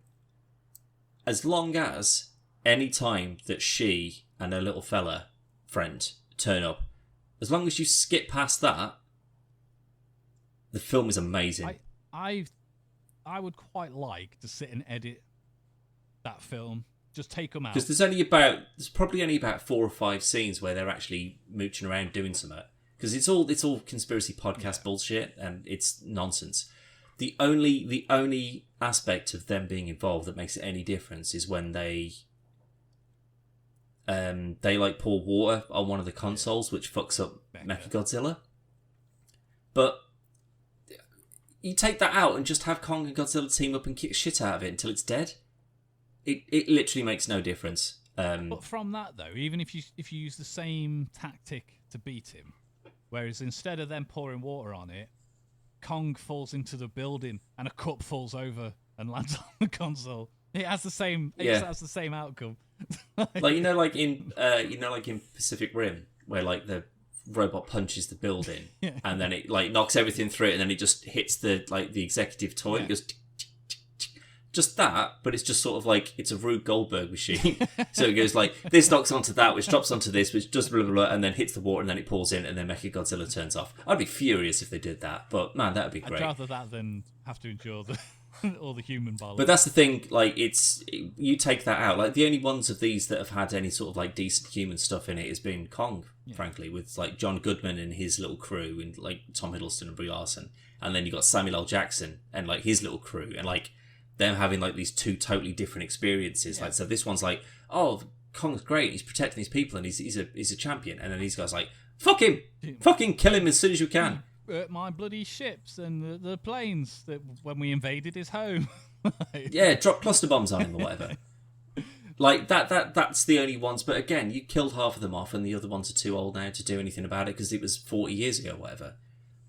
As long as any time that she and her little fella friend turn up, as long as you skip past that, the film is amazing. I would quite like to sit and edit that film. Just take them out. Because there's probably only about 4 or 5 scenes where they're actually mooching around doing something. Because it's all conspiracy podcast bullshit, and it's nonsense. The only aspect of them being involved that makes it any difference is when they pour water on one of the consoles, which fucks up Mechagodzilla. But you take that out and just have Kong and Godzilla team up and kick shit out of it until it's dead. It literally makes no difference. But from that though, even if you use the same tactic to beat him, whereas instead of them pouring water on it, Kong falls into the building and a cup falls over and lands on the console. It has the same. It has the same outcome. like in Pacific Rim, where the robot punches the building and then it knocks everything through it, and then it just hits the executive toy. It goes just that, but it's just sort of it's a Rube Goldberg machine. So it goes this knocks onto that, which drops onto this, which does blah, blah, blah, and then hits the water, and then it pours in, and then Mechagodzilla turns off. I'd be furious if they did that, but man, that would be great. I'd rather that than have to endure all the human violence. But that's the thing, you take that out. The only ones of these that have had any sort of decent human stuff in it has been Kong, frankly, with John Goodman and his little crew, and Tom Hiddleston and Brie Larson, and then you got Samuel L. Jackson and his little crew, and them having these two totally different experiences. So this one's oh, Kong's great, he's protecting these people, and he's a champion, and then these guys fuck him, fucking kill him as soon as you can. My bloody ships and the planes that when we invaded his home. Drop cluster bombs on him or whatever. That's the only ones. But again, you killed half of them off, and the other ones are too old now to do anything about it because it was 40 years ago, or whatever.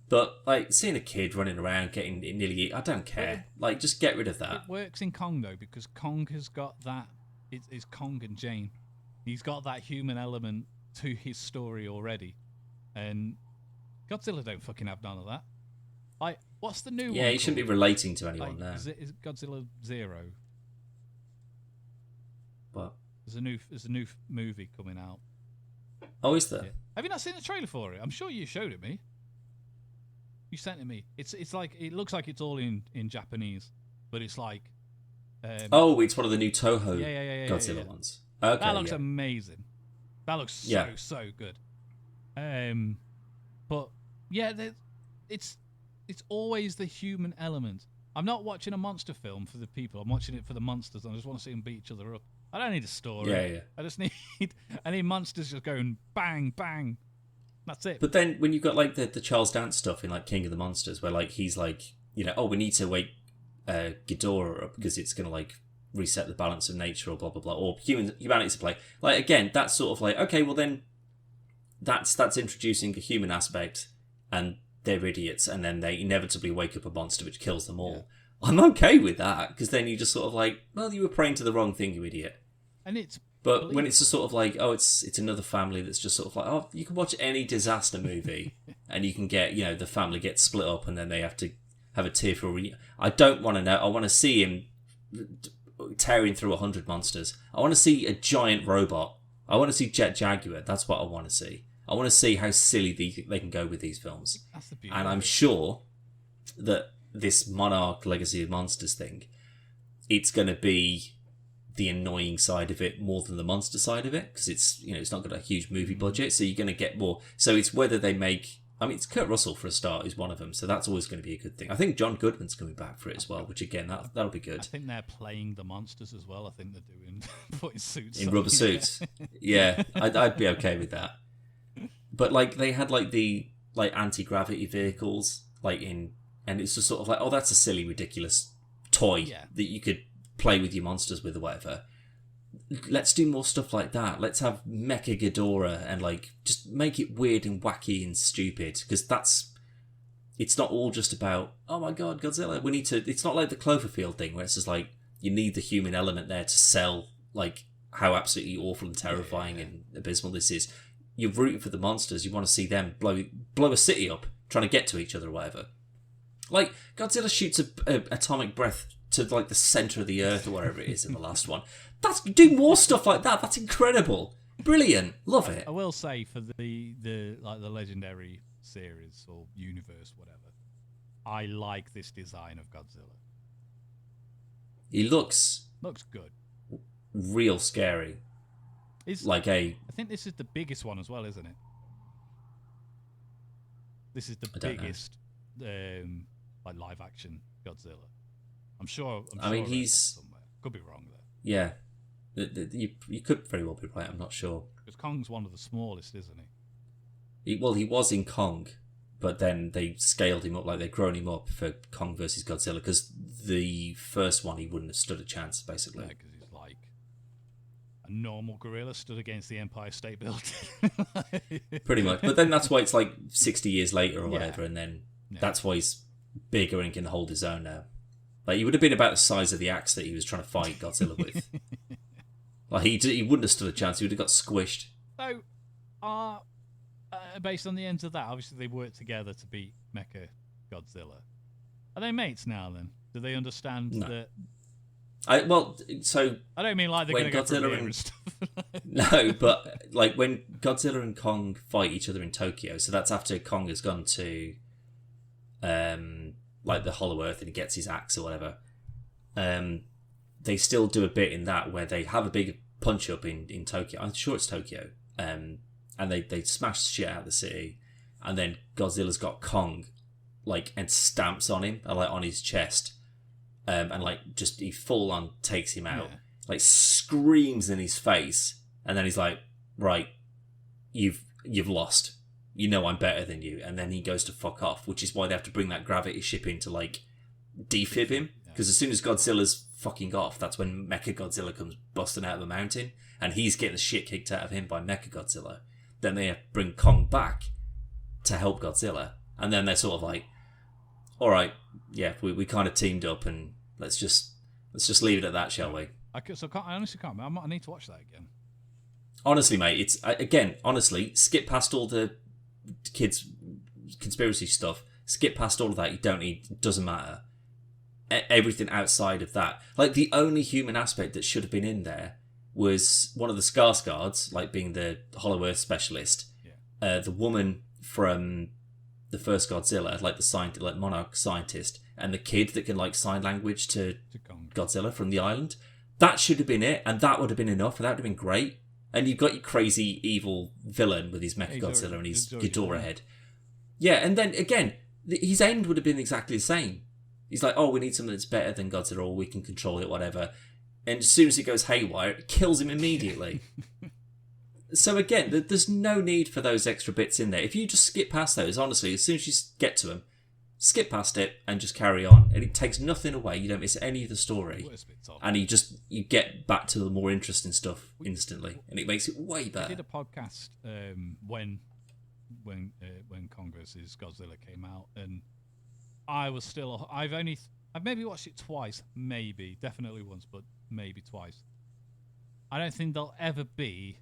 But seeing a kid running around getting nearly, I don't care. Just get rid of that. It works in Kong though, because Kong has got that. It's Kong and Jane. He's got that human element to his story already, and Godzilla don't fucking have none of that. What's the new one? Yeah, he shouldn't be relating to anyone now. Is it Godzilla Zero? What? There's a new movie coming out. Oh, is there? Yeah. Have you not seen the trailer for it? I'm sure you showed it me. You sent it me. It's it looks like it's all in Japanese, but it's it's one of the new Toho Godzilla ones. Okay, that looks amazing. That looks so good. But it's always the human element. I'm not watching a monster film for the people. I'm watching it for the monsters. I just want to see them beat each other up. I don't need a story. Yeah. I just need monsters just going bang, bang. That's it. But then when you've got like the Charles Dance stuff in like King of the Monsters, where like he's like, oh, we need to wake Ghidorah up because it's gonna like reset the balance of nature or blah blah blah, or humanity's at play. Like again, that's sort of like, okay, well then that's introducing a human aspect, and they're idiots, and then they inevitably wake up a monster which kills them all. Yeah. I'm okay with that, because then you just sort of like, well, you were praying to the wrong thing, you idiot. And it's But when it's just sort of like, oh, it's another family that's just sort of like, oh, you can watch any disaster movie and you can get, the family gets split up and then they have to have a tearful reunion. I don't want to know. I want to see him tearing through 100 monsters. I want to see a giant robot. I want to see Jet Jaguar. That's what I want to see. I want to see how silly they can go with these films. That's the beauty. And I'm sure that this Monarch Legacy of Monsters thing, it's going to be the annoying side of it more than the monster side of it, because it's it's not got a huge movie budget, so you're going to get more. So it's whether they make, it's Kurt Russell for a start is one of them, so that's always going to be a good thing. I think John Goodman's coming back for it as well, which again that'll be good. I think they're playing the monsters as well. I think they're doing putting suits in on, rubber suits. Yeah, I'd be okay with that. But like they had like the anti-gravity vehicles and it's just sort of like, oh, that's a silly ridiculous toy that you could play with your monsters with or whatever. Let's do more stuff like that. Let's have Mecha Ghidorah and just make it weird and wacky and stupid, because it's not all just about, oh my god, Godzilla. We need to. It's not like the Cloverfield thing where it's just like you need the human element there to sell how absolutely awful and terrifying and abysmal this is. You're rooting for the monsters. You want to see them blow a city up trying to get to each other or whatever. Like Godzilla shoots a atomic breath to the center of the earth or whatever it is in the last one. Do more stuff like that. That's incredible, brilliant, love it. I will say for the Legendary series or universe, whatever, I like this design of Godzilla. He looks good, real scary. I think this is the biggest one as well, isn't it? This is the biggest live action Godzilla. I'm sure he's somewhere. Could be wrong though. Yeah, you could very well be right. I'm not sure. Because Kong's one of the smallest, isn't he? He was in Kong, but then they scaled him up, they'd grown him up for Kong versus Godzilla, because the first one he wouldn't have stood a chance, basically. Yeah, because he's like a normal gorilla stood against the Empire State Building. Pretty much. But then that's why it's 60 years later or whatever, and then that's why he's bigger and can hold his own now. He would have been about the size of the axe that he was trying to fight Godzilla with. He wouldn't have stood a chance. He would have got squished. So, based on the ends of that, obviously they worked together to beat Mecha Godzilla. Are they mates now then? Do they understand that? I don't mean they're going to go for beer and stuff. No, but when Godzilla and Kong fight each other in Tokyo, so that's after Kong has gone to the Hollow Earth and he gets his axe or whatever. They still do a bit in that where they have a big punch up in Tokyo. I'm sure it's Tokyo. And they smash the shit out of the city, and then Godzilla's got Kong and stamps on him on his chest, and just he full on takes him out, screams in his face, and then he's like, right, you've lost. I'm better than you. And then he goes to fuck off, which is why they have to bring that gravity ship in to defib him, because as soon as Godzilla's fucking off, that's when Mecha Godzilla comes busting out of the mountain, and he's getting the shit kicked out of him by Mecha Godzilla. Then they have to bring Kong back to help Godzilla, and then they're sort of like, all right, yeah, we kind of teamed up, and let's just leave it at that, shall we? I honestly can't. I need to watch that again. Honestly, mate, it's honestly, skip past all the kids' conspiracy stuff. Skip past all of that. You don't need. It doesn't matter. Everything outside of that, the only human aspect that should have been in there was one of the Skarsgårds, being the Hollow Earth specialist. Yeah. The woman from the first Godzilla, the scientist, Monarch scientist, and the kid that can sign language to Godzilla from the island. That should have been it, and that would have been enough, and that would have been great. And you've got your crazy evil villain with his Mechagodzilla and his Ghidorah head. Yeah, and then again, his end would have been exactly the same. He's like, oh, we need something that's better than Godzilla, or we can control it, whatever. and as soon as it goes haywire, it kills him immediately. So again, there's no need for those extra bits in there. If you just skip past those, honestly, as soon as you get to them, skip past it and just carry on. And it takes nothing away. You don't miss any of the story. And you get back to the more interesting stuff instantly. And it makes it way better. I did a podcast when Congress's Godzilla came out, and I was still... I've maybe watched it twice. Maybe. Definitely once, but maybe twice. I don't think there'll ever be...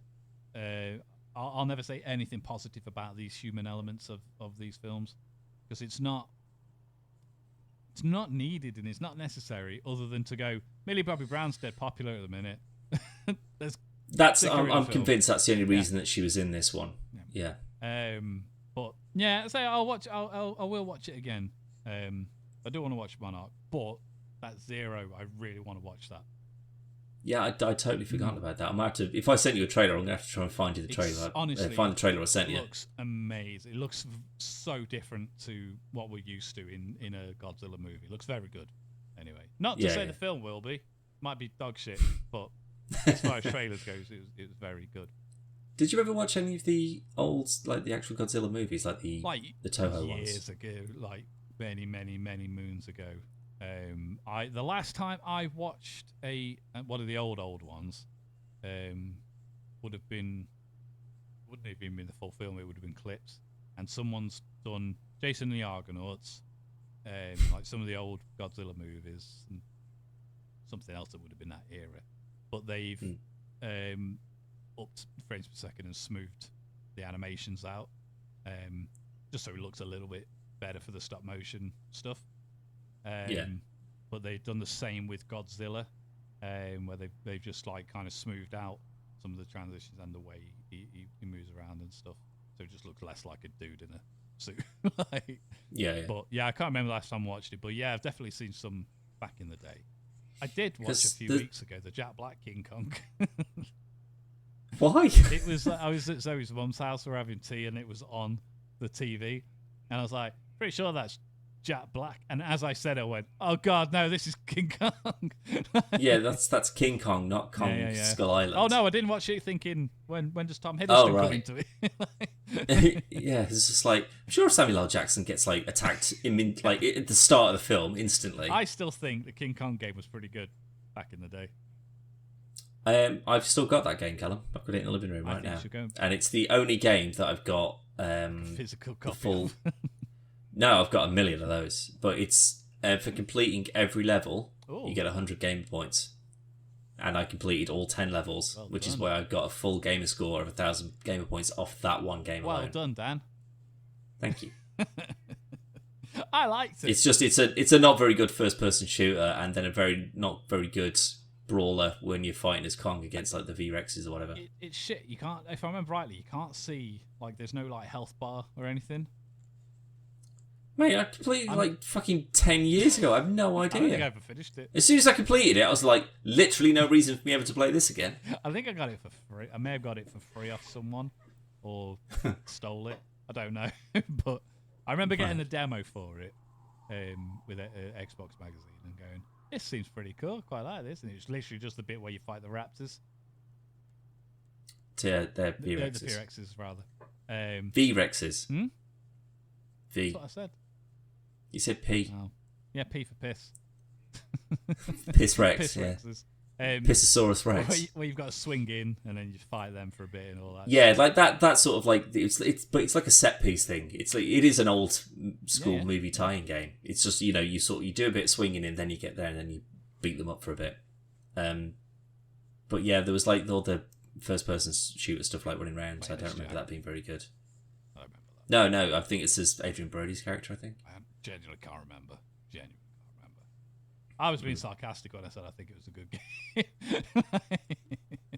I'll never say anything positive about these human elements of these films, because it's not needed and it's not necessary, other than to go, Millie Bobby Brown's dead popular at the minute. I'm convinced that's the only reason that she was in this one. Yeah. But yeah, so I will watch it again. I do want to watch Monarch, but that Zero, I really want to watch that. Yeah, I totally forgotten about that. I might have to. If I sent you a trailer, I'm gonna have to try and find you the trailer. Honestly, find the trailer I sent you. It looks amazing. It looks so different to what we're used to in a Godzilla movie. It looks very good. Anyway, not to say the film will be. Might be dog shit, but as far as trailers goes, it was very good. Did you ever watch any of the old, like the actual Godzilla movies, like the Toho ones? Years ago, like many moons ago. The last time I watched one of the old ones, wouldn't have been the full film. It would have been clips, and someone's done Jason and the Argonauts, like some of the old Godzilla movies, and something else that would have been that era. But they've upped frames per second and smoothed the animations out, just so it looks a little bit better for the stop motion stuff. But they've done the same with Godzilla, where they've just like kind of smoothed out some of the transitions and the way he moves around and stuff, so it just looks less like a dude in a suit. But yeah, I can't remember the last time I watched it, but yeah, I've definitely seen some back in the day. I did watch a few weeks ago the Jack Black King Kong. Why? It was I was at Zoe's mum's house, we were having tea, and it was on the TV, and I was like, pretty sure that's Jack Black, and as I said, I went, "Oh God, no! This is King Kong." Yeah, that's King Kong, not Kong Skull Island. Oh no, I didn't watch it thinking when does Tom Hiddleston come into it? Yeah, it's just like, I'm sure Samuel L. Jackson gets like attacked like at the start of the film instantly. I still think the King Kong game was pretty good back in the day. I've still got that game, Callum. I've got it in the living room right now, and it's the only game that I've got physical copy. No, I've got a million of those, but it's for completing every level, you get 100 gamer points, and I completed all 10 levels, which is where I got a full gamer score of 1,000 gamer points off that one game alone. Well done, Dan. Thank you. I liked it. It's just it's a not very good first person shooter, and then a not very good brawler when you're fighting as Kong against like the V-Rexes or whatever. It's shit. You can't, if I remember rightly, you can't see, like, there's no like health bar or anything. Mate, I completed like fucking 10 years ago. I have no idea. I don't think I ever finished it. As soon as I completed it, I was like, literally no reason for me ever to play this again. I think I got it for free. I may have got it for free off someone, or stole it. I don't know. But I remember getting the demo for it with Xbox magazine and going, this seems pretty cool. Quite like this. And it's literally just the bit where you fight the raptors. They're V-Rexes. The P-Rexes, rather. V-Rexes. That's what I said. You said P. Oh. Yeah, P for piss. Piss Rex, Piss yeah. Rexes. Pissosaurus Rex. Where you've got to swing in and then you fight them for a bit and all that. Yeah, like that sort of like it's like a set piece thing. It's like it is an old school movie tie-in game. It's just, you know, you do a bit of swinging and then you get there and then you beat them up for a bit. But yeah, there was like all the first person shooter stuff like running around. So I don't remember that being very good. I don't remember that. No, I think it's just Adrian Brody's character, I think. I genuinely can't remember. I was being sarcastic when I said I think it was a good game.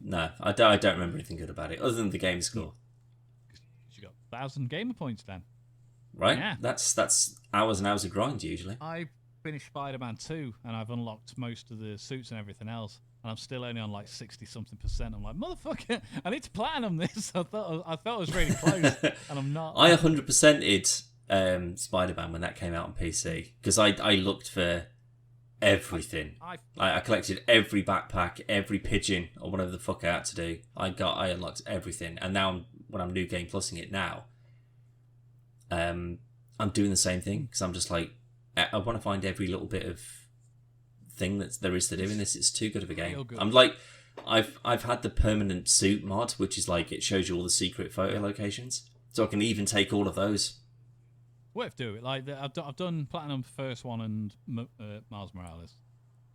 No, I don't remember anything good about it, other than the game score. You got 1,000 gamer points, then. Right? Yeah. That's hours and hours of grind, usually. I finished Spider-Man 2, and I've unlocked most of the suits and everything else, and I'm still only on like 60-something%. I'm like, motherfucker, I need to platinum this. I thought I was really close, and I'm not. I 100%ed Spider-Man when that came out on PC, because I looked for everything. I collected every backpack, every pigeon, or whatever the fuck I had to do. I unlocked everything, and now when I'm new game plusing it now, I'm doing the same thing because I'm just like, I want to find every little bit of thing that there is to do in this. It's too good of a game. I'm like, I've had the permanent suit mod, which is like it shows you all the secret photo locations, so I can even take all of those. Worth doing. Like I've done Platinum first one and Miles Morales.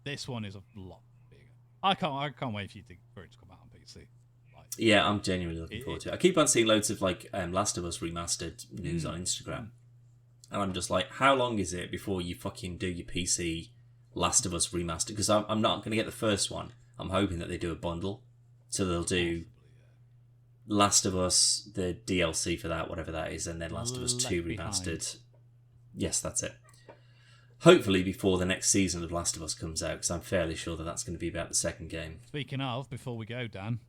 This one is a lot bigger. I can't wait for it to come out on PC. Like, yeah, I'm genuinely looking forward to it. I keep on seeing loads of like Last of Us remastered news on Instagram, and I'm just like, how long is it before you fucking do your PC Last of Us remastered? Because I'm not going to get the first one. I'm hoping that they do a bundle, so they'll do Last of Us, the DLC for that, whatever that is, and then Last of Us 2 remastered. Yes, that's it. Hopefully before the next season of Last of Us comes out, because I'm fairly sure that that's going to be about the second game. Speaking of, before we go, Dan,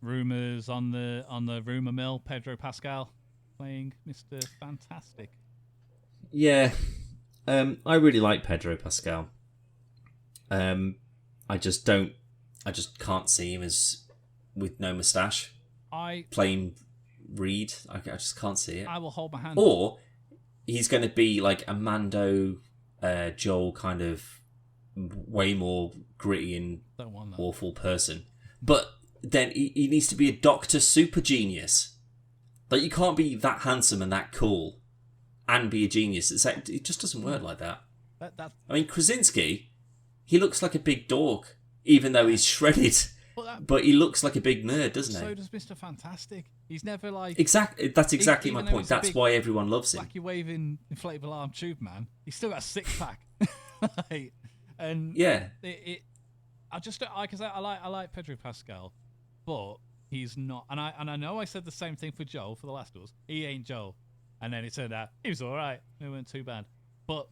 rumours on the rumour mill, Pedro Pascal playing Mr. Fantastic. Yeah, I really like Pedro Pascal. I just can't see him as with no moustache. Plain Reed. I just can't see it. I will hold my hand. Or he's going to be like a Mando, Joel kind of way more gritty and awful person. But then he needs to be a Doctor Super Genius. Like, you can't be that handsome and that cool and be a genius. It just doesn't work like that. I mean, Krasinski, he looks like a big dork, even though he's shredded. But he looks like a big nerd, doesn't he? So does Mr. Fantastic. He's never like... Exactly. That's exactly my point. That's why everyone loves him. Wacky waving inflatable arm tube man. He's still got a six-pack. And yeah. I like Pedro Pascal, but he's not. And I know I said the same thing for Joel for The Last of Us. He ain't Joel. And then it turned out he was all right. It wasn't too bad. But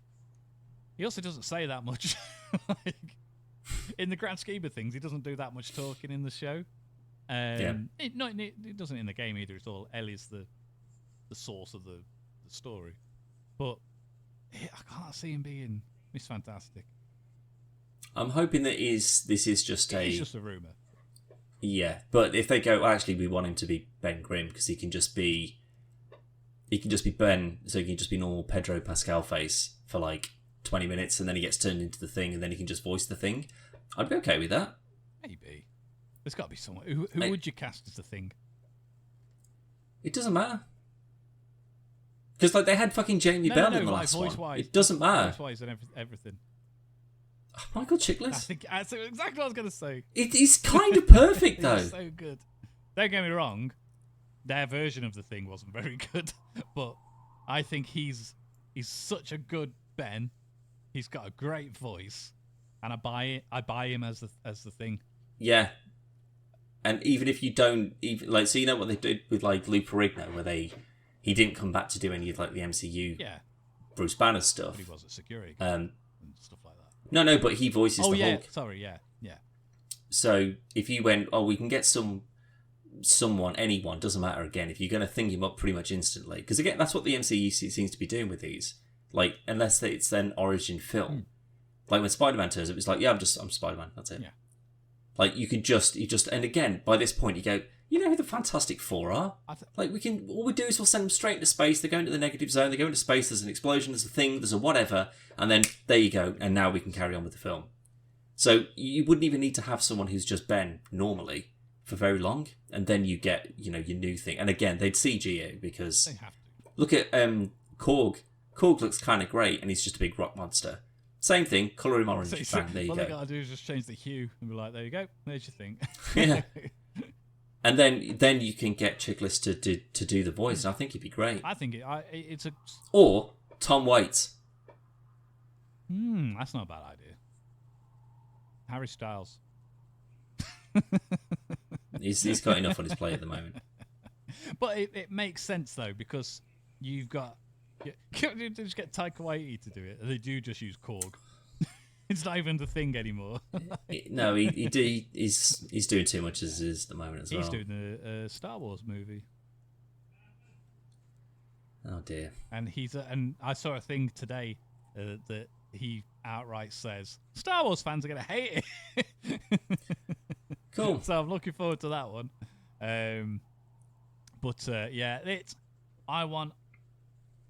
he also doesn't say that much. Like, in the grand scheme of things, he doesn't do that much talking in the show. It doesn't in the game either. It's all Ellie's the source of the story. But I can't see him being Miss Fantastic. I'm hoping that this is just it's just a rumour. Yeah, but if they go, actually, we want him to be Ben Grimm because he can just be Ben, so he can just be normal Pedro Pascal face for like 20 minutes, and then he gets turned into the Thing, and then he can just voice the Thing. I'd be okay with that. Maybe. There's got to be someone. Who would you cast as the Thing? It doesn't matter. Because like they had fucking Jamie Bell in the last one. It doesn't matter. Voice-wise and everything. Michael Chiklis? That's exactly what I was going to say. He's kind of perfect, though. He's so good. Don't get me wrong. Their version of the Thing wasn't very good. But I think he's such a good Ben. He's got a great voice. And I buy him as the Thing. Yeah. And even if you don't... so you know what they did with like Lou Ferrigno, where he didn't come back to do any of like the MCU Bruce Banner stuff. But he was at security and stuff like that. No, but he voices the Hulk. Sorry, yeah. So if you went, we can get someone, anyone, doesn't matter again, if you're going to thing him up pretty much instantly. Because again, that's what the MCU seems to be doing with these. Like, unless it's then origin film. Like when Spider-Man turns up, it's like, I'm Spider-Man, that's it. Yeah. Like you just, and again, by this point you go, you know who the Fantastic Four are? Like all we do is we'll send them straight into space, they go into the negative zone, they go into space, there's an explosion, there's a thing, there's a whatever, and then there you go, and now we can carry on with the film. So you wouldn't even need to have someone who's just Ben normally for very long, and then you get, your new thing. And again, they'd CG it because they have to. Look at Korg. Korg looks kind of great, and he's just a big rock monster. Same thing, colour him orange. Bang, there you go. All they got to do is just change the hue and be like, there you go, there's your thing. Yeah. And then you can get Chiklis to do the voice, and I think he'd be great. I think it's a... Or Tom Waits. That's not a bad idea. Harry Styles. He's got enough on his plate at the moment. But it makes sense, though, because you've got... You just get Taika Waititi to do it, and they do just use Korg. It's not even the Thing anymore. No, he's doing too much as is at the moment as well. He's doing a Star Wars movie. Oh dear. And and I saw a thing today that he outright says Star Wars fans are going to hate it. Cool. So I'm looking forward to that one. But I want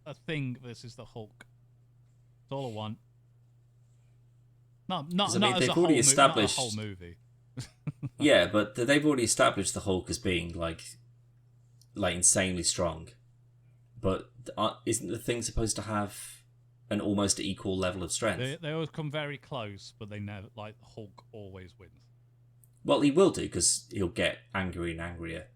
a Thing versus the Hulk. That's all I want. Not as a whole movie. Not a whole movie. Yeah, but they've already established the Hulk as being like insanely strong. But isn't the Thing supposed to have an almost equal level of strength? They always come very close, but they never. Like Hulk always wins. Well, he will do because he'll get angrier and angrier.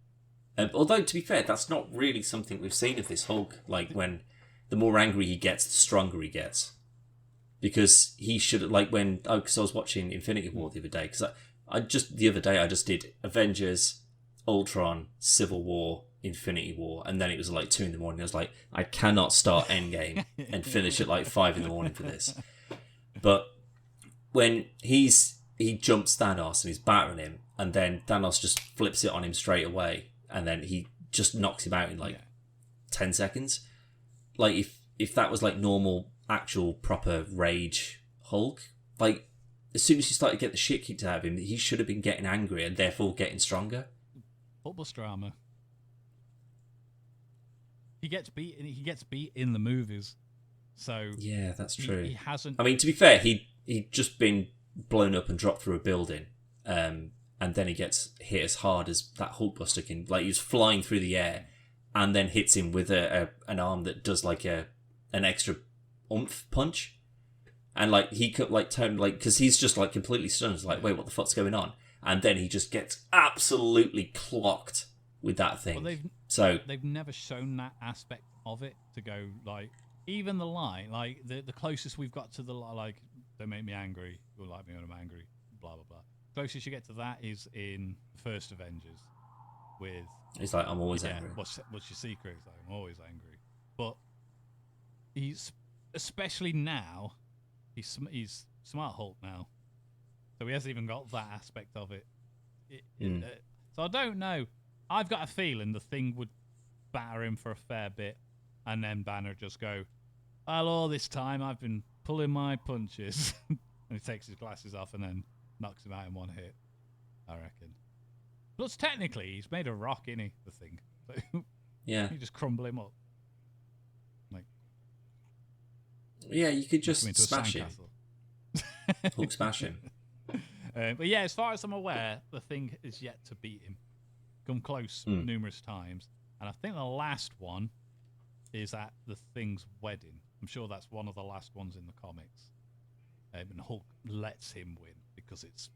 Although, to be fair, that's not really something we've seen of this Hulk. Like, when the more angry he gets, the stronger he gets. Because he should, because I was watching Infinity War the other day. Because the other day I just did Avengers, Ultron, Civil War, Infinity War, and then it was like 2 a.m. I was like, I cannot start Endgame and finish at like 5 a.m. for this. But when he jumps Thanos and he's battering him, and then Thanos just flips it on him straight away, and then he just knocks him out in 10 seconds. Like, if that was like normal, actual, proper rage Hulk, like, as soon as he started to get the shit kicked out of him, he should have been getting angry and therefore getting stronger. Football drama. He gets beat in the movies. So yeah, that's true. He hasn't. I mean, to be fair, he'd just been blown up and dropped through a building, and then he gets hit as hard as that Hulkbuster can. Like, he was flying through the air, and then hits him with an arm that does like an extra oomph punch, and like he could turn because he's just like completely stunned. Like, wait, what the fuck's going on? And then he just gets absolutely clocked with that thing. Well, they've never shown that aspect of it to go like, even the line, like the closest we've got to the like, they make me angry, you'll like me when I'm angry, blah blah blah. Closest you get to that is in First Avengers with. He's like, I'm always angry. What's your secret? He's like, I'm always angry. But he's, especially now, he's Smart Hulk now. So he hasn't even got that aspect of it. So I don't know. I've got a feeling the Thing would batter him for a fair bit, and then Banner just go, well, all this time I've been pulling my punches. And he takes his glasses off and then knocks him out in one hit, I reckon. Plus, technically, he's made of rock, isn't he, the Thing? So yeah. You just crumble him up. Like, yeah, you could just smash him. Hulk smash him. But yeah, as far as I'm aware, the Thing is yet to beat him. Come close numerous times. And I think the last one is at the Thing's wedding. I'm sure that's one of the last ones in the comics. And Hulk lets him win because it's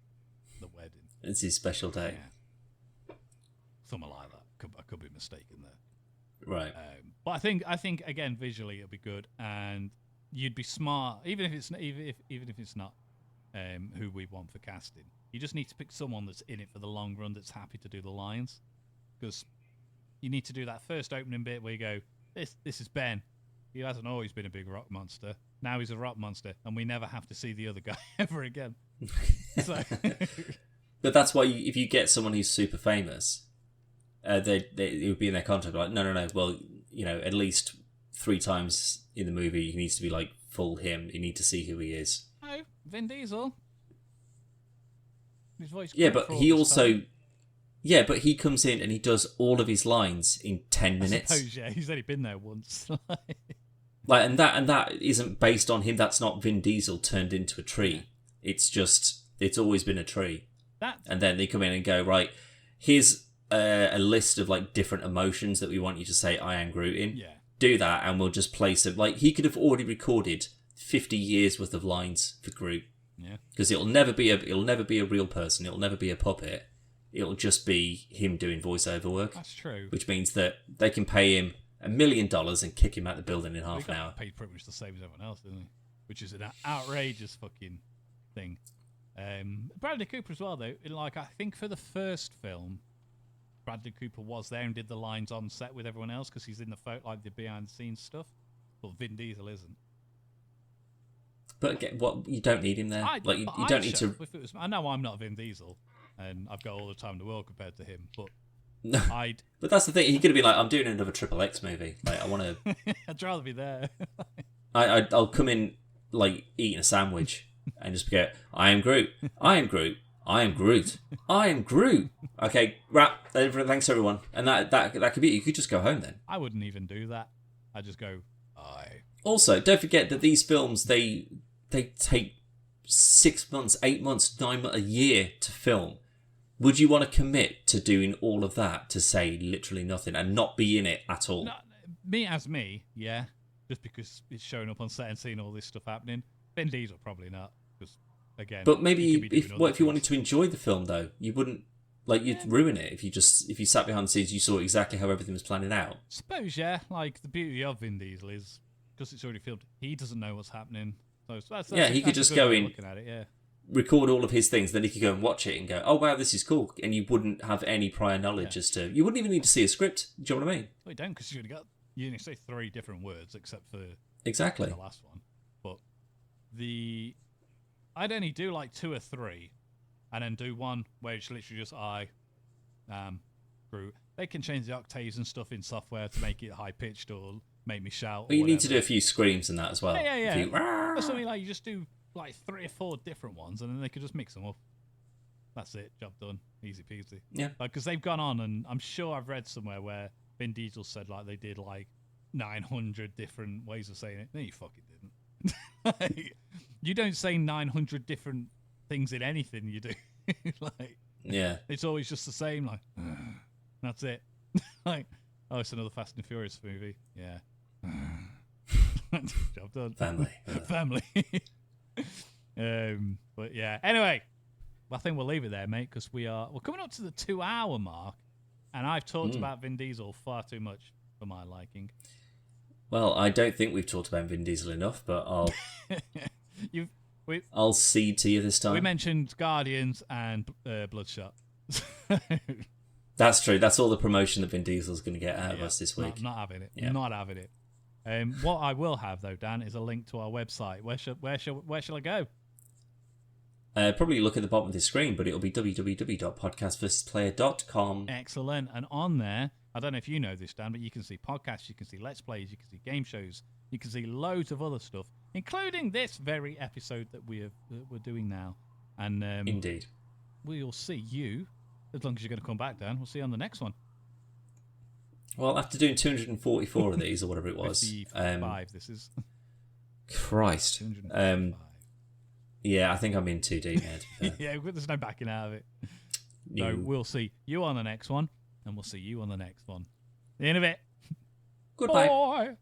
the wedding. It's his special day. Yeah. Something like that. I could be mistaken there. Right. But I think again, visually it'll be good, and you'd be smart, even if it's not who we want for casting. You just need to pick someone that's in it for the long run, that's happy to do the lines, because you need to do that first opening bit where you go, this is Ben. He hasn't always been a big rock monster. Now he's a rock monster, and we never have to see the other guy ever again. So. But that's why if you get someone who's super famous, it would be in their contract. Like, no. Well, at least 3 times in the movie, he needs to be like full him. You need to see who he is. Oh, Vin Diesel. His voice. Yeah, but he also. Yeah, but he comes in and he does all of his lines in 10 minutes. I suppose, yeah, he's only been there once. and that isn't based on him. That's not Vin Diesel turned into a tree. It's always been a tree. And then they come in and go, right, here's a list of like different emotions that we want you to say I am Groot in. Yeah. Do that, and we'll just place it. Like, he could have already recorded 50 years worth of lines for Groot. Yeah. Because it'll never be a real person. It'll never be a puppet. It'll just be him doing voiceover work. That's true. Which means that they can pay him $1 million and kick him out the building in half an hour. Paid pretty much the same as everyone else, didn't he? Which is an outrageous fucking thing. Bradley Cooper as well, though. Like, I think for the first film, Bradley Cooper was there and did the lines on set with everyone else because he's in the behind the scenes stuff. But Vin Diesel isn't. But again, you don't need him there. You don't need to. I know I'm not Vin Diesel, and I've got all the time in the world compared to him. But no. But that's the thing. He could have been like, I'm doing another XXX movie. Like, I want to. I'd rather be there. I'll come in. like eating a sandwich and just go, I am Groot, I am Groot, I am Groot, I am Groot. Okay, wrap. Thanks everyone. And that could be it. You could just go home then. I wouldn't even do that. I'd just go, I. Also, don't forget that these films, they take 6 months, 8 months, 9 months, a year to film. Would you want to commit to doing all of that to say literally nothing and not be in it at all? No, me, yeah. Just because it's showing up on set and seeing all this stuff happening. Vin Diesel probably not, because again. But maybe if you things. wanted to enjoy the film though, you wouldn't you'd ruin it if you sat behind the scenes, you saw exactly how everything was planning out. Suppose like the beauty of Vin Diesel is because it's already filmed. He doesn't know what's happening. So he could just go in, looking at it, yeah. record all of his things, then he could go and watch it and go, oh wow, this is cool, and you wouldn't have any prior knowledge as to. You wouldn't even need to see a script. Do you know what I mean? Well, you don't, because you only say 3 different words except for exactly the last one. But I'd only do like 2 or 3, and then do one where it's literally just Groot. They can change the octaves and stuff in software to make it high pitched or make me shout. But you need to do a few screams and that as well. Yeah. Or something like you just do like 3 or 4 different ones, and then they could just mix them up. That's it. Job done. Easy peasy. Yeah. Because they've gone on, and I'm sure I've read somewhere where Vin Diesel said like they did like 900 different ways of saying it. No, you fucking didn't. You don't say 900 different things in anything you do. Like, yeah, it's always just the same. Like, that's it. Like, oh, it's another Fast and Furious movie. Yeah. Job done. Family. But yeah. Anyway, I think we'll leave it there, mate, because we're coming up to the 2-hour mark, and I've talked about Vin Diesel far too much for my liking. Well, I don't think we've talked about Vin Diesel enough, but I'll cede to you this time. We mentioned Guardians and Bloodshot. That's true. That's all the promotion that Vin Diesel's going to get out of us this week. Not having it. Yeah. Not having it. What I will have though, Dan, is a link to our website. Where shall I go? Probably look at the bottom of the screen, but it'll be www.podcastversusplayer.com. Excellent. And on there, I don't know if you know this, Dan, but you can see podcasts, you can see Let's Plays, you can see game shows, you can see loads of other stuff, including this very episode that we're doing now. And indeed, we'll see you, as long as you're going to come back, Dan. We'll see you on the next one. Well, after doing 244 of these, or whatever it was. 55, this is. Christ. 255. Yeah, I think I'm in too deep now. Yeah, there's no backing out of it. So we'll see you on the next one, and we'll see you on the next one. The end of it. Goodbye. Bye.